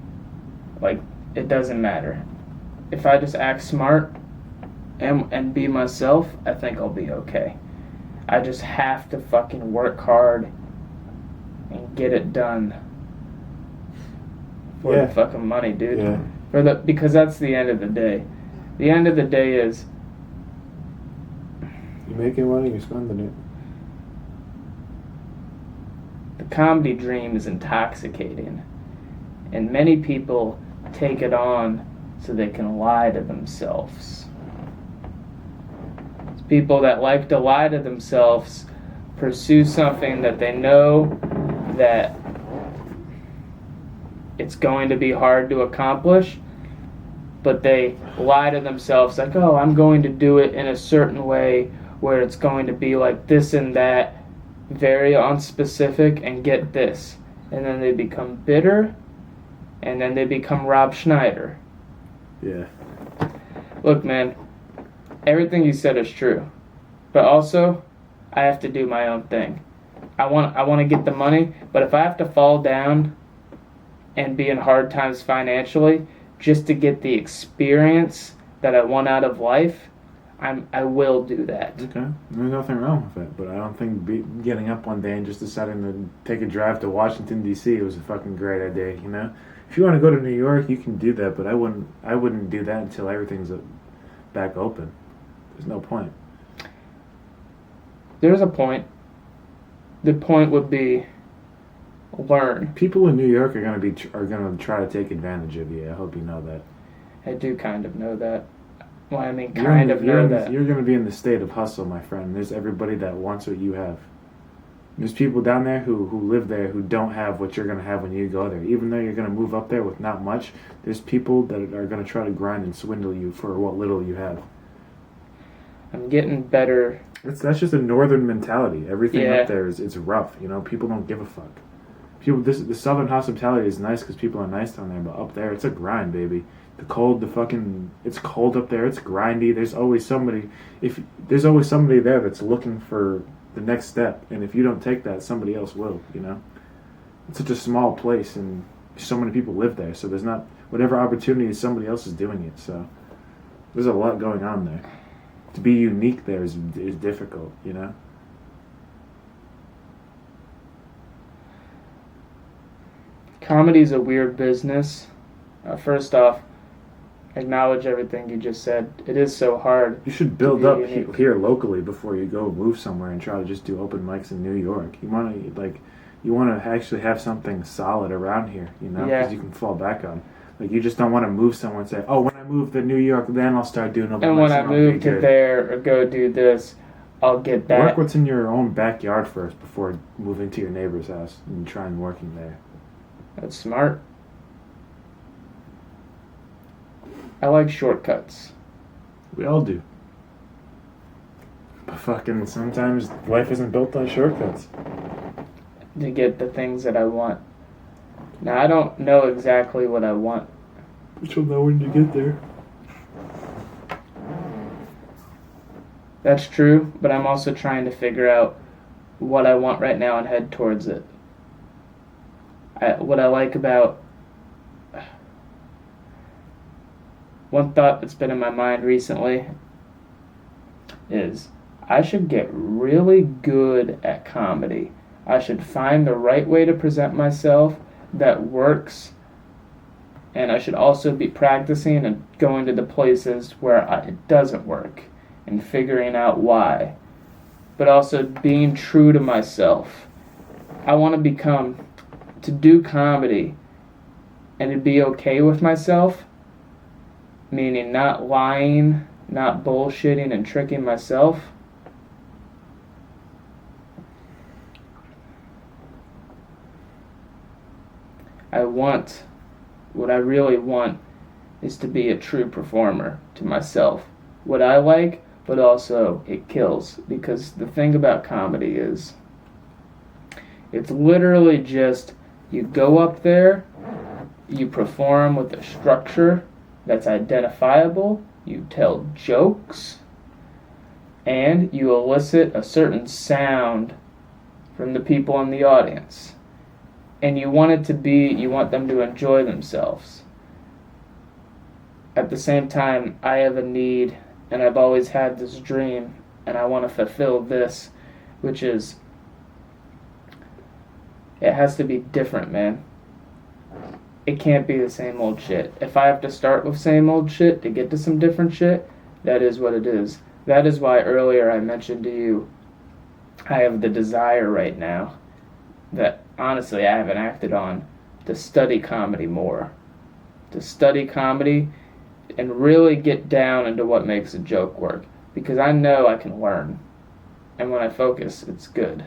Like, it doesn't matter. If I just act smart and be myself, I think I'll be okay. I just have to fucking work hard and get it done for the fucking money, dude. Yeah. Because that's the end of the day. The end of the day is, you're making money, you're spending it. the comedy dream is intoxicating, and many people take it on so they can lie to themselves. It's people that like to lie to themselves pursue something that they know that it's going to be hard to accomplish, but they lie to themselves like, oh, I'm going to do it in a certain way where it's going to be like this and that, very unspecific, and get this. And then they become bitter, and then they become Rob Schneider. Yeah. Look, man, everything you said is true, but also I have to do my own thing. I want to get the money, but if I have to fall down and be in hard times financially just to get the experience that I want out of life, I will do that. Okay, there's nothing wrong with it, but I don't think getting up one day and just deciding to take a drive to Washington D.C. was a fucking great idea. You know, if you want to go to New York, you can do that, but I wouldn't do that until everything's back open. There's no point. There's a point. The point would be learn. People in New York are gonna try to take advantage of you. I hope you know that. I do kind of know that. Well, I mean, You're going to be in the state of hustle, my friend. There's everybody that wants what you have. There's people down there who live there who don't have what you're going to have when you go there. Even though you're going to move up there with not much, there's people that are going to try to grind and swindle you for what little you have. I'm getting better. That's just a northern mentality. Everything up there it's rough. You know, people don't give a fuck. The southern hospitality is nice because people are nice down there, but up there it's a grind, baby. It's cold up there. It's grindy. There's always somebody there that's looking for the next step, and if you don't take that, somebody else will. You know, it's such a small place, and so many people live there. So there's not whatever opportunity somebody else is doing it. So there's a lot going on there. To be unique there is difficult. You know. Comedy's a weird business. First off, acknowledge everything you just said. It is so hard. You should build up here locally before you go move somewhere and try to just do open mics in New York. You want to actually have something solid around here, you know, because you can fall back on. Like, you just don't want to move somewhere and say, oh, when I move to New York, then I'll start doing open mics. And when I move to there or go do this, I'll get that. Work what's in your own backyard first before moving to your neighbor's house and try and working there. That's smart. I like shortcuts. We all do. But fucking sometimes life isn't built on shortcuts. To get the things that I want. Now, I don't know exactly what I want. But you'll know when you get there. That's true, but I'm also trying to figure out what I want right now and head towards it. What I like about... One thought that's been in my mind recently is I should get really good at comedy. I should find the right way to present myself that works, and I should also be practicing and going to the places where it doesn't work and figuring out why. But also being true to myself. I want to do comedy and to be okay with myself. Meaning not lying, not bullshitting and tricking myself. What I really want is to be a true performer to myself. What I like, but also it kills. Because the thing about comedy is, it's literally just, you go up there, you perform with a structure that's identifiable, you tell jokes, and you elicit a certain sound from the people in the audience. And you want them to enjoy themselves. At the same time, I have a need, and I've always had this dream, and I want to fulfill this, which is, it has to be different, man. It can't be the same old shit. If I have to start with same old shit to get to some different shit, that is what it is. That is why earlier I mentioned to you, I have the desire right now that honestly I haven't acted on to study comedy more. To study comedy and really get down into what makes a joke work. Because I know I can learn. And when I focus, it's good.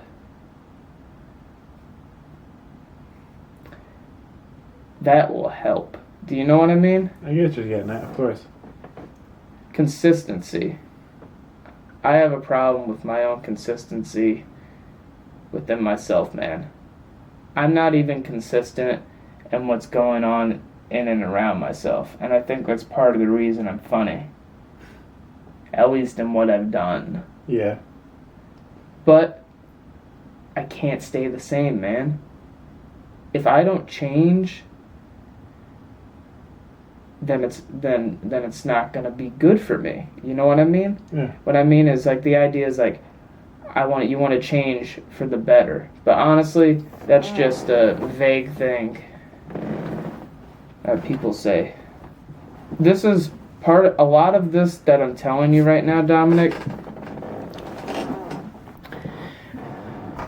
That will help. Do you know what I mean? I get what you're getting at, of course. Consistency. I have a problem with my own consistency within myself, man. I'm not even consistent in what's going on in and around myself. And I think that's part of the reason I'm funny. At least in what I've done. Yeah. But I can't stay the same, man. If I don't change, then it's not gonna be good for me. You know what I mean? Yeah. What I mean is, like, the idea is, like, you want to change for the better. But honestly, that's just a vague thing that people say. This is a lot of this that I'm telling you right now, Dominic.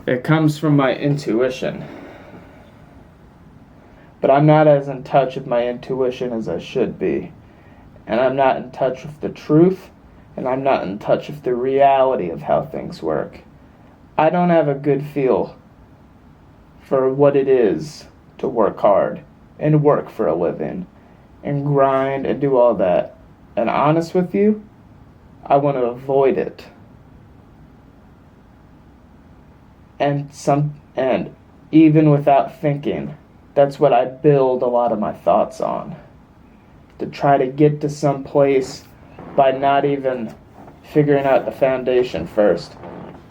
It comes from my intuition. But I'm not as in touch with my intuition as I should be. And I'm not in touch with the truth. And I'm not in touch with the reality of how things work. I don't have a good feel for what it is to work hard and work for a living and grind and do all that. And honest with you, I want to avoid it. And even without thinking, that's what I build a lot of my thoughts on. To try to get to some place by not even figuring out the foundation first.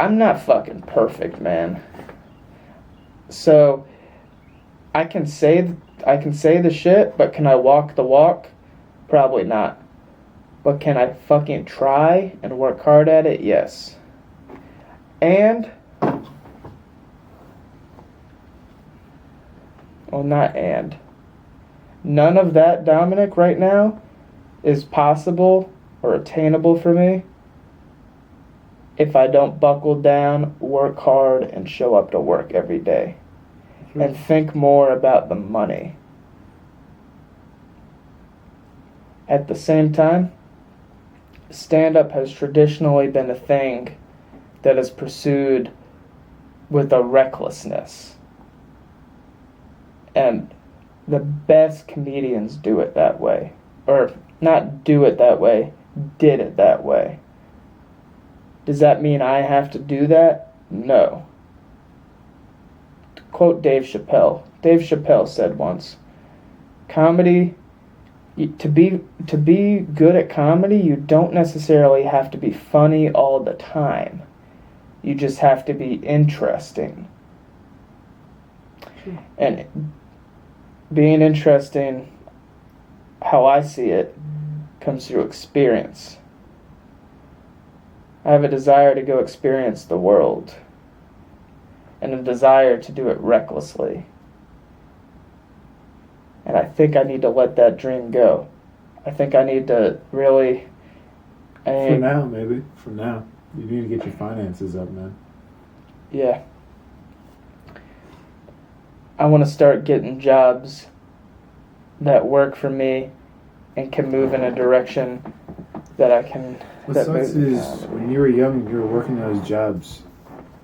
I'm not fucking perfect, man. So I can say the shit, but can I walk the walk? Probably not. But can I fucking try and work hard at it? Yes. And none of that, Dominic, right now is possible or attainable for me if I don't buckle down, work hard, and show up to work every day. And think more about the money. At the same time, stand-up has traditionally been a thing that is pursued with a recklessness. And the best comedians do it that way. Or not do it that way, did it that way. Does that mean I have to do that? No. To quote Dave Chappelle. Dave Chappelle said once, comedy, to be good at comedy, you don't necessarily have to be funny all the time. You just have to be interesting. Sure. And being interesting, how I see it, comes through experience. I have a desire to go experience the world. And a desire to do it recklessly. And I think I need to let that dream go. I think I need to really... For now, maybe. For now. You need to get your finances up, man. Yeah. I want to start getting jobs that work for me and can move in a direction that I can... What sucks is when you were young and you were working those jobs,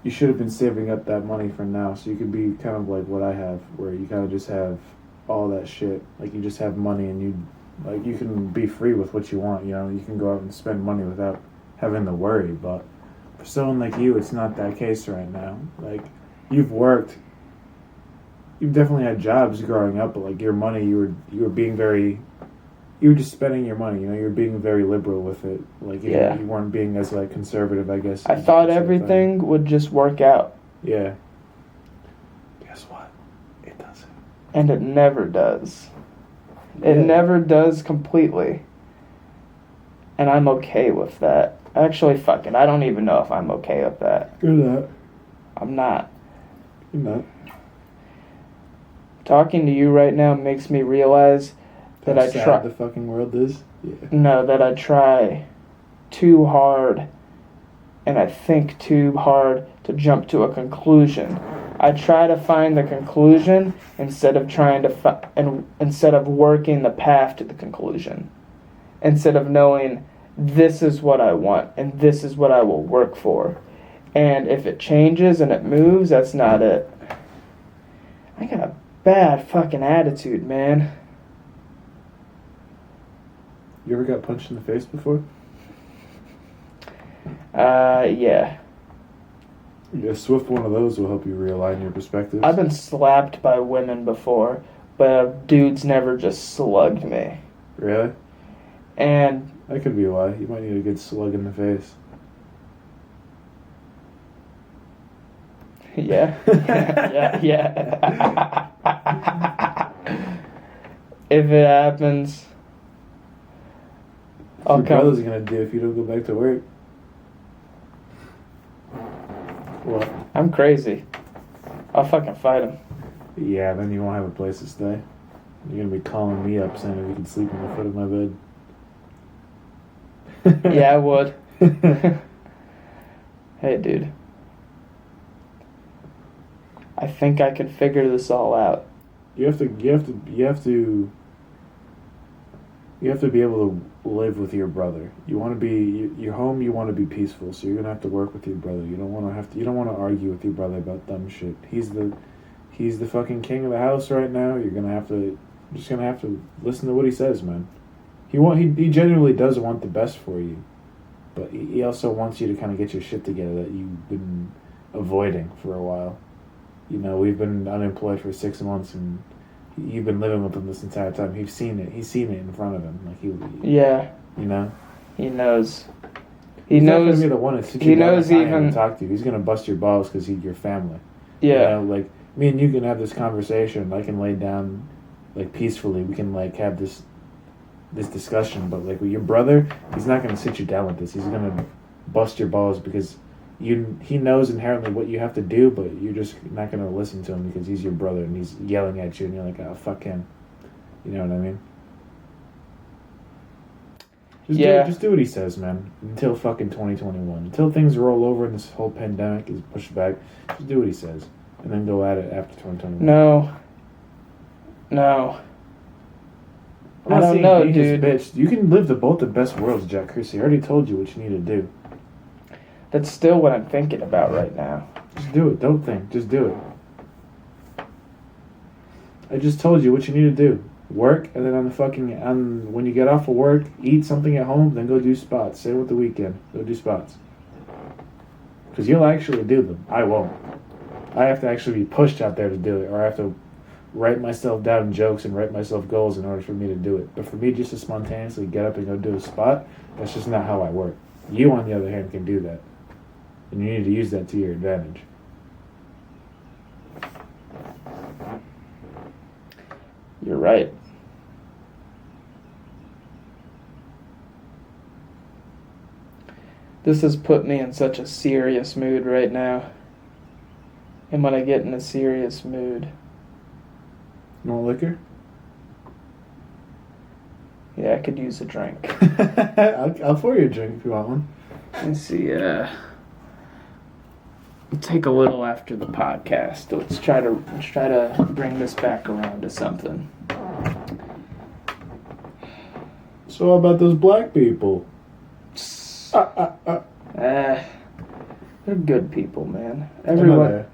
you should have been saving up that money for now so you could be kind of like what I have, where you kind of just have all that shit. Like, you just have money and you can be free with what you want, you know? You can go out and spend money without having to worry. But for someone like you, it's not that case right now. Like, you've worked... You've definitely had jobs growing up, but, like, your money, you were being very... You were just spending your money, you know? You were being very liberal with it. Like, you weren't being as, like, conservative, I guess. I thought everything would just work out. Yeah. Guess what? It doesn't. And it never does. It never does completely. And I'm okay with that. Actually, fuck it. I don't even know if I'm okay with that. You're not. I'm not. You're not. Talking to you right now makes me realize that How sad the fucking world is? Yeah. No, that I try too hard and I think too hard to jump to a conclusion. I try to find the conclusion instead of instead of working the path to the conclusion. Instead of knowing this is what I want and this is what I will work for. And if it changes and it moves, that's not it. I got a bad fucking attitude, man. You ever got punched in the face before? Yeah. A swift one of those will help you realign your perspectives. I've been slapped by women before, but dudes never just slugged me. Really? And that could be why. You might need a good slug in the face. Yeah. Yeah. If it happens, I'll come. What your brother's gonna do if you don't go back to work? What? I'm crazy. I'll fucking fight him. Yeah, then you won't have a place to stay. You're gonna be calling me up saying if you can sleep on the foot of my bed. Yeah, I would. Hey, dude. I think I can figure this all out. You have to be able to live with your brother. You want to be your home. You want to be peaceful, so you're gonna have to work with your brother. You don't want to argue with your brother about dumb shit. He's the fucking king of the house right now. You're just gonna have to listen to what he says, man. He genuinely does want the best for you, but he also wants you to kind of get your shit together that you've been avoiding for a while. You know, we've been unemployed for 6 months, and you've been living with him this entire time. He's seen it in front of him. Yeah. You know. He knows. He's not gonna be the one to sit you down and talk to you. He's gonna bust your balls because he's your family. Yeah. You know, like me and you can have this conversation. I can lay down, like, peacefully. We can like have this discussion. But like with your brother, he's not gonna sit you down with this. He's gonna bust your balls because he knows inherently what you have to do, but you're just not going to listen to him because he's your brother and he's yelling at you and you're like, oh, fuck him. You know what I mean? Just do what he says, man. Until fucking 2021. Until things roll over and this whole pandemic is pushed back, just do what he says. And then go at it after 2021. No. I don't know, dude. Bitch. You can live both the best worlds, Jack Crissy. I already told you what you need to do. That's still what I'm thinking about right now. Just do it. Don't think. Just do it. I just told you what you need to do. Work, and then when you get off of work, eat something at home, then go do spots. Say it with the weekend. Go do spots. Because you'll actually do them. I won't. I have to actually be pushed out there to do it, or I have to write myself down jokes and write myself goals in order for me to do it. But for me just to spontaneously get up and go do a spot, that's just not how I work. You, on the other hand, can do that. And you need to use that to your advantage. You're right. This has put me in such a serious mood right now. And when I get in a serious mood... You want liquor? Yeah, I could use a drink. I'll pour you a drink if you want one. Let's see, We'll take a little after the podcast. Let's try to bring this back around to something. So how about those black people? They're good people, man. Everyone,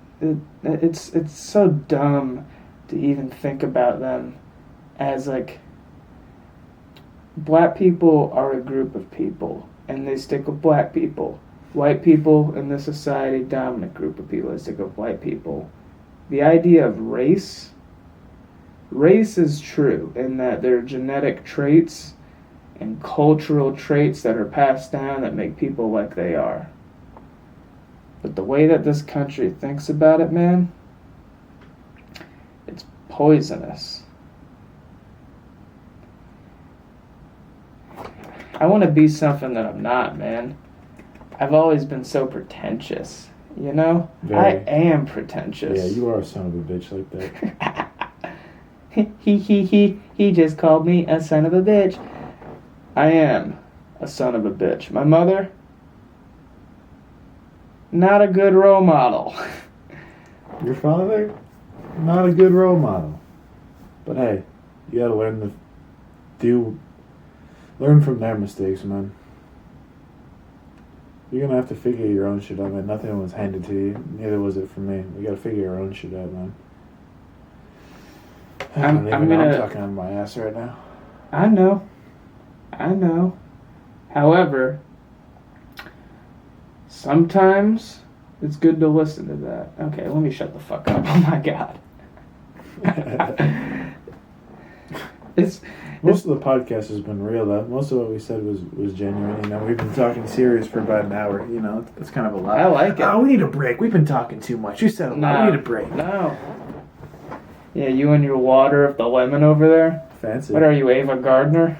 it's so dumb to even think about them as like black people are a group of people, and they stick with black people. White people in this society, dominant group of people, they stick with white people. The idea of race is true in that there are genetic traits and cultural traits that are passed down that make people like they are. But the way that this country thinks about it, man, it's poisonous. I want to be something that I'm not, man. I've always been so pretentious, you know? Very. I am pretentious. Yeah, you are a son of a bitch like that. He just called me a son of a bitch. I am a son of a bitch. My mother, not a good role model. Your father, not a good role model. But hey, you gotta learn from their mistakes, man. You're gonna have to figure your own shit out, man. Nothing was handed to you. Neither was it for me. You gotta figure your own shit out, man. I'm talking on my ass right now. I know. I know. However, sometimes it's good to listen to that. Okay, let me shut the fuck up. Oh my god. Most of the podcast has been real, though. Most of what we said was genuine. You know, we've been talking serious for about an hour. You know, it's kind of a lot. I like it. Oh, we need a break. We've been talking too much. You said a lot. We need a break. No. Yeah, you and your water of the lemon over there. Fancy. What are you, Ava Gardner?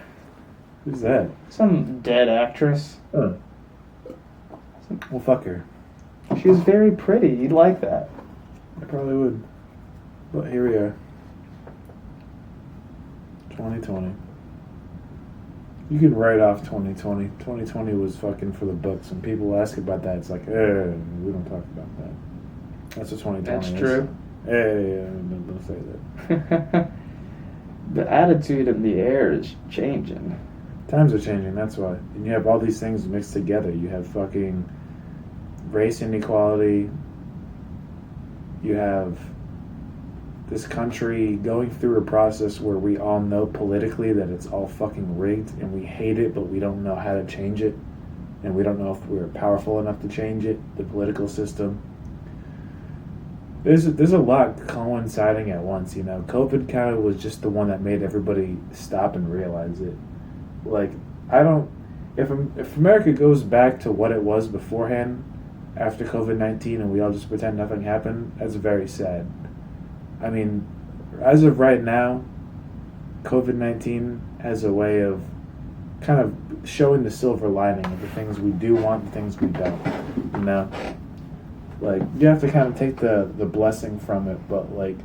Who's that? Some dead actress. Oh. Well, fuck her. She's very pretty. You'd like that. I probably would. But here we are. 2020. You can write off 2020. 2020 was fucking for the books. When people ask about that, it's like, we don't talk about that. That's what 2020 That's is. true. Don't say that. The attitude in the air is changing. Times are changing, that's why. And you have all these things mixed together. You have fucking race inequality. You have this country going through a process where we all know politically that it's all fucking rigged and we hate it, but we don't know how to change it. And we don't know if we're powerful enough to change it, the political system. There's a lot coinciding at once, you know. COVID kind of was just the one that made everybody stop and realize it. Like, if America goes back to what it was beforehand, after COVID-19, and we all just pretend nothing happened, that's very sad. I mean, as of right now, COVID-19 has a way of kind of showing the silver lining of the things we do want and the things we don't, you know? Like, you have to kind of take the blessing from it, but, like,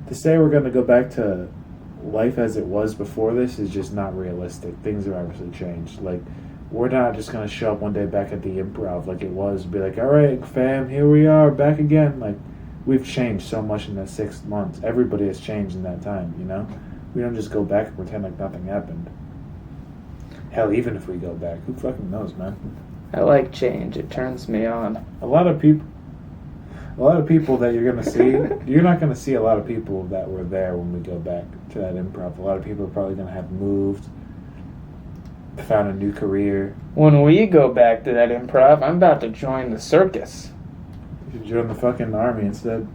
to say we're going to go back to life as it was before this is just not realistic. Things have obviously changed. Like, we're not just going to show up one day back at the Improv like it was and be like, all right, fam, here we are, back again. Like, we've changed so much in that 6 months. Everybody has changed in that time, you know? We don't just go back and pretend like nothing happened. Hell, even if we go back, who fucking knows, man? I like change. It turns me on. A lot of people that you're going to see, you're not going to see a lot of people that were there when we go back to that Improv. A lot of people are probably going to have moved, found a new career. When we go back to that Improv, I'm about to join the circus. You should join the fucking army instead.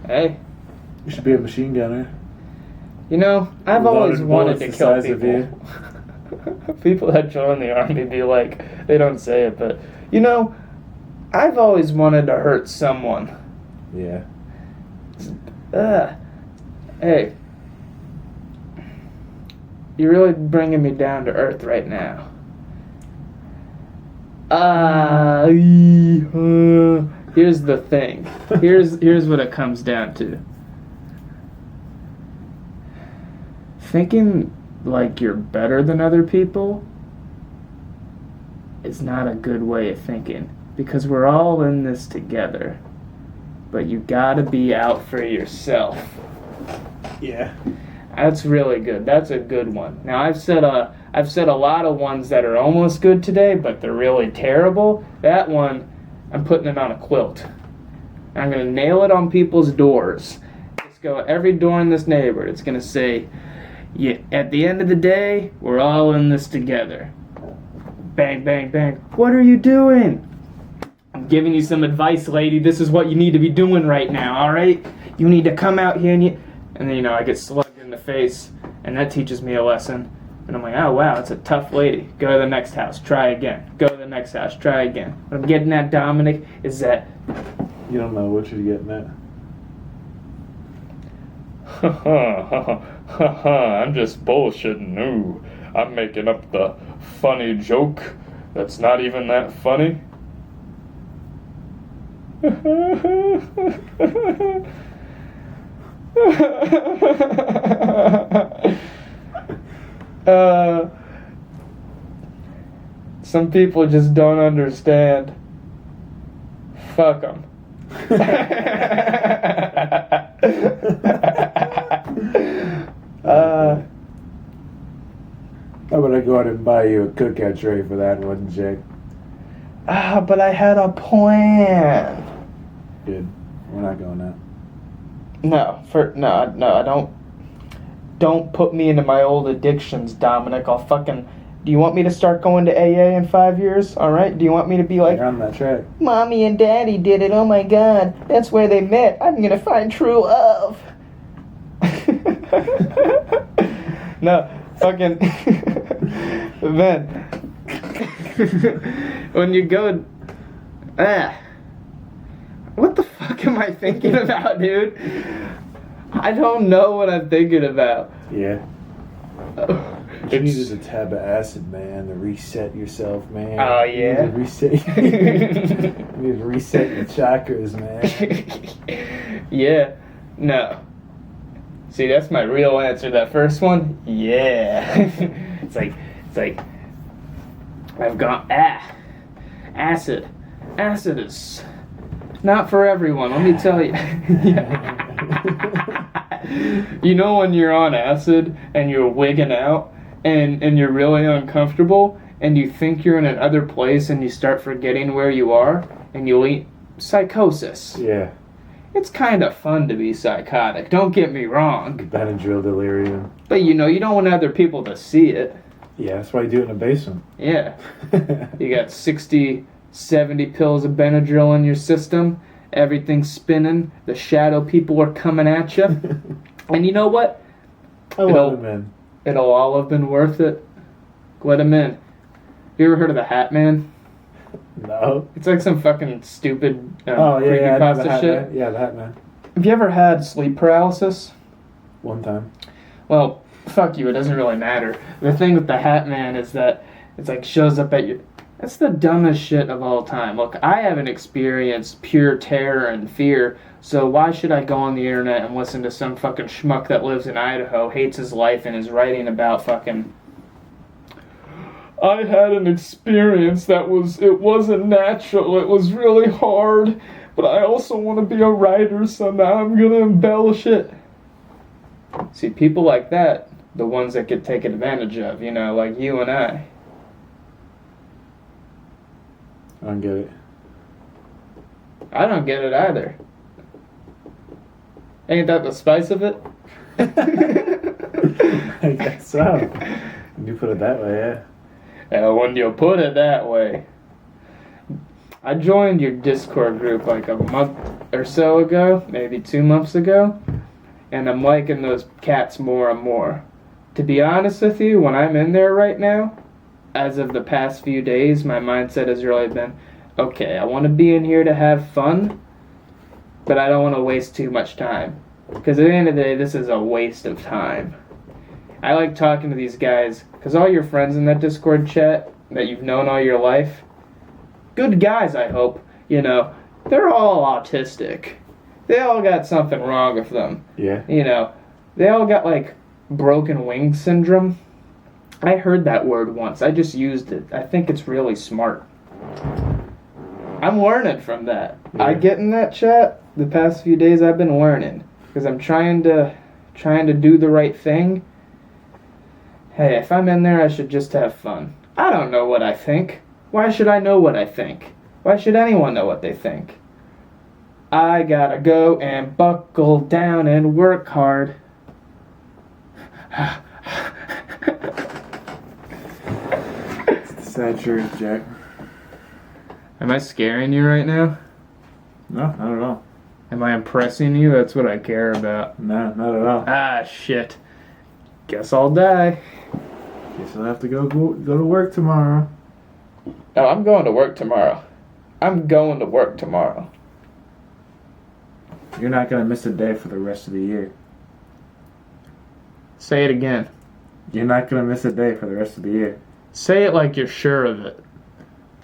Hey. You should be a machine gunner. You know, I've always wanted to kill people. People that join the army be like, they don't say it, but, you know, I've always wanted to hurt someone. Yeah. Hey. You're really bringing me down to earth right now. Here's the thing. Here's what it comes down to. Thinking like you're better than other people is not a good way of thinking. Because we're all in this together. But you gotta be out for yourself. Yeah. That's really good. That's a good one. Now I've said a lot of ones that are almost good today, but they're really terrible. That one, I'm putting it on a quilt. I'm gonna nail it on people's doors. Just go every door in this neighborhood. It's gonna say, "Yeah, at the end of the day, we're all in this together." Bang, bang, bang. What are you doing? I'm giving you some advice, lady. This is what you need to be doing right now, all right? You need to come out here and then, you know, I get slugged in the face, and that teaches me a lesson. And I'm like, oh, wow, that's a tough lady. Go to the next house. Try again. Go to the next house. Try again. What I'm getting at, Dominic, is that... You don't know what you're getting at. I'm just bullshitting. No, I'm making up the funny joke that's not even that funny. Some people just don't understand. Fuck them. How about I go out and buy you a cookout tray for that one, Jack? But I had a plan. Good. We're not going out. No, I don't put me into my old addictions, Dominic. I'll fucking Do you want me to start going to AA in 5 years? All right. Do you want me to be like, You're on that track. Mommy and Daddy did it. Oh my God, that's where they met. I'm gonna find true love. No, fucking man. When you go, what the fuck am I thinking about, dude? I don't know what I'm thinking about. Yeah. You needed a tab of acid, man, to reset yourself, man. Oh, yeah? You need to reset your chakras, man. Yeah. No. See, that's my real answer. That first one, yeah. It's like, I've gone, acid. Acid is not for everyone, let me tell you. You know when you're on acid and you're wigging out and you're really uncomfortable and you think you're in another place and you start forgetting where you are and you eat psychosis. Yeah. It's kind of fun to be psychotic, don't get me wrong. Benadryl delirium. But you don't want other people to see it. Yeah, that's why you do it in a basement. Yeah. You got 60, 70 pills of Benadryl in your system. Everything's spinning. The shadow people are coming at you. And you know what? Let them in. It'll all have been worth it. Let him in. You ever heard of the Hat Man? No. It's like some fucking stupid creepypasta shit. Yeah, the Hat Man. Have you ever had sleep paralysis? One time. Well, fuck you, it doesn't really matter. The thing with the Hat Man is that it's like shows up at your... That's the dumbest shit of all time. Look, I haven't experienced pure terror and fear, so why should I go on the internet and listen to some fucking schmuck that lives in Idaho, hates his life, and is writing about fucking... I had an experience it wasn't natural, it was really hard, but I also want to be a writer, so now I'm gonna embellish it. See, people like that, the ones that get taken advantage of, like you and I. I don't get it. I don't get it either. Ain't that the spice of it? I guess so. When you put it that way, yeah. When you put it that way. I joined your Discord group like a month or so ago, maybe 2 months ago, and I'm liking those cats more and more. To be honest with you, when I'm in there right now, as of the past few days, my mindset has really been, okay, I want to be in here to have fun, but I don't want to waste too much time. Because at the end of the day, this is a waste of time. I like talking to these guys, because all your friends in that Discord chat that you've known all your life, good guys, I hope, they're all autistic. They all got something wrong with them. Yeah. They all got, broken wing syndrome. I heard that word once. I just used it. I think it's really smart. I'm learning from that. Yeah. I get in that chat. The past few days I've been learning. Because I'm trying to do the right thing. Hey, if I'm in there, I should just have fun. I don't know what I think. Why should I know what I think? Why should anyone know what they think? I gotta go and buckle down and work hard. It's the sad truth, Jack. Am I scaring you right now? No, not at all. Am I impressing you? That's what I care about. No, not at all. Ah, shit. Guess I'll die. Guess I'll have to go to work tomorrow. No, I'm going to work tomorrow. I'm going to work tomorrow. You're not going to miss a day for the rest of the year. Say it again. You're not going to miss a day for the rest of the year. Say it like you're sure of it.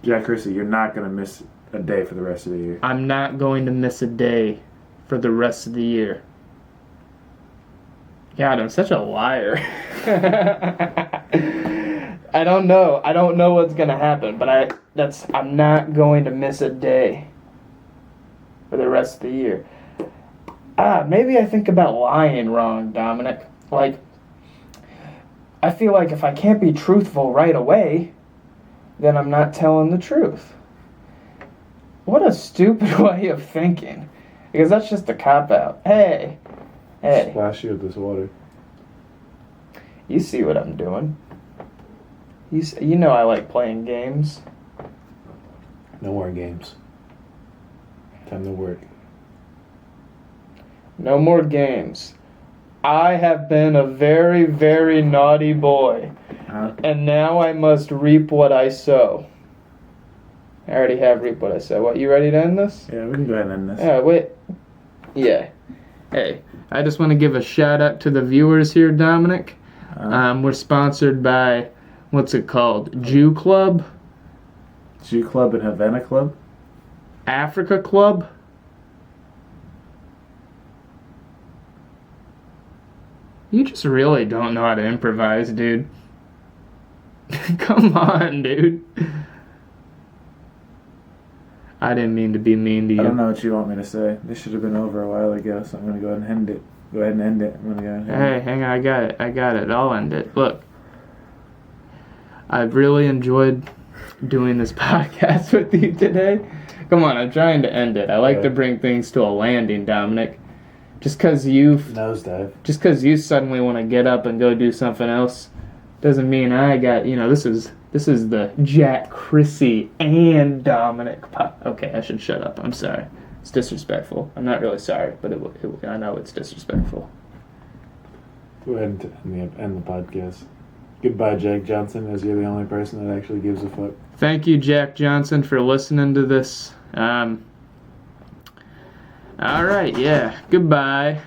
Jack Crissy, you're not going to miss a day for the rest of the year. I'm not going to miss a day for the rest of the year. God, I'm such a liar. I don't know. I don't know what's going to happen, but I'm not going to miss a day for the rest of the year. Maybe I think about lying wrong, Dominic. I feel like if I can't be truthful right away, then I'm not telling the truth. What a stupid way of thinking. Because that's just a cop-out. Hey. Splash you with this water. You see what I'm doing. You know I like playing games. No more games. Time to work. No more games. I have been a very, very naughty boy, and now I must reap what I sow. I already have reaped what I sow. What, you ready to end this? Yeah, we can go ahead and end this. Yeah, wait. Yeah. Hey, I just want to give a shout out to the viewers here, Dominic. We're sponsored by, what's it called? Jew Club? Jew Club and Havana Club? Africa Club? You just really don't know how to improvise, dude. Come on, dude. I didn't mean to be mean to you. I don't know what you want me to say. This should have been over a while ago, so I'm going to go ahead and end it. Go ahead and end it. I'm going to go ahead and end it. Hang on, I got it. I'll end it. Look, I've really enjoyed doing this podcast with you today. Come on, I'm trying to end it. I like to bring things to a landing, Dominic. Just because nosedive. Just because you suddenly want to get up and go do something else doesn't mean I got, this is the Jack Crissy and Dominic Okay, I should shut up. I'm sorry. It's disrespectful. I'm not really sorry, but I know it's disrespectful. Go ahead and end the podcast. Goodbye, Jack Johnson, as you're the only person that actually gives a fuck. Thank you, Jack Johnson, for listening to this. All right, yeah. Goodbye.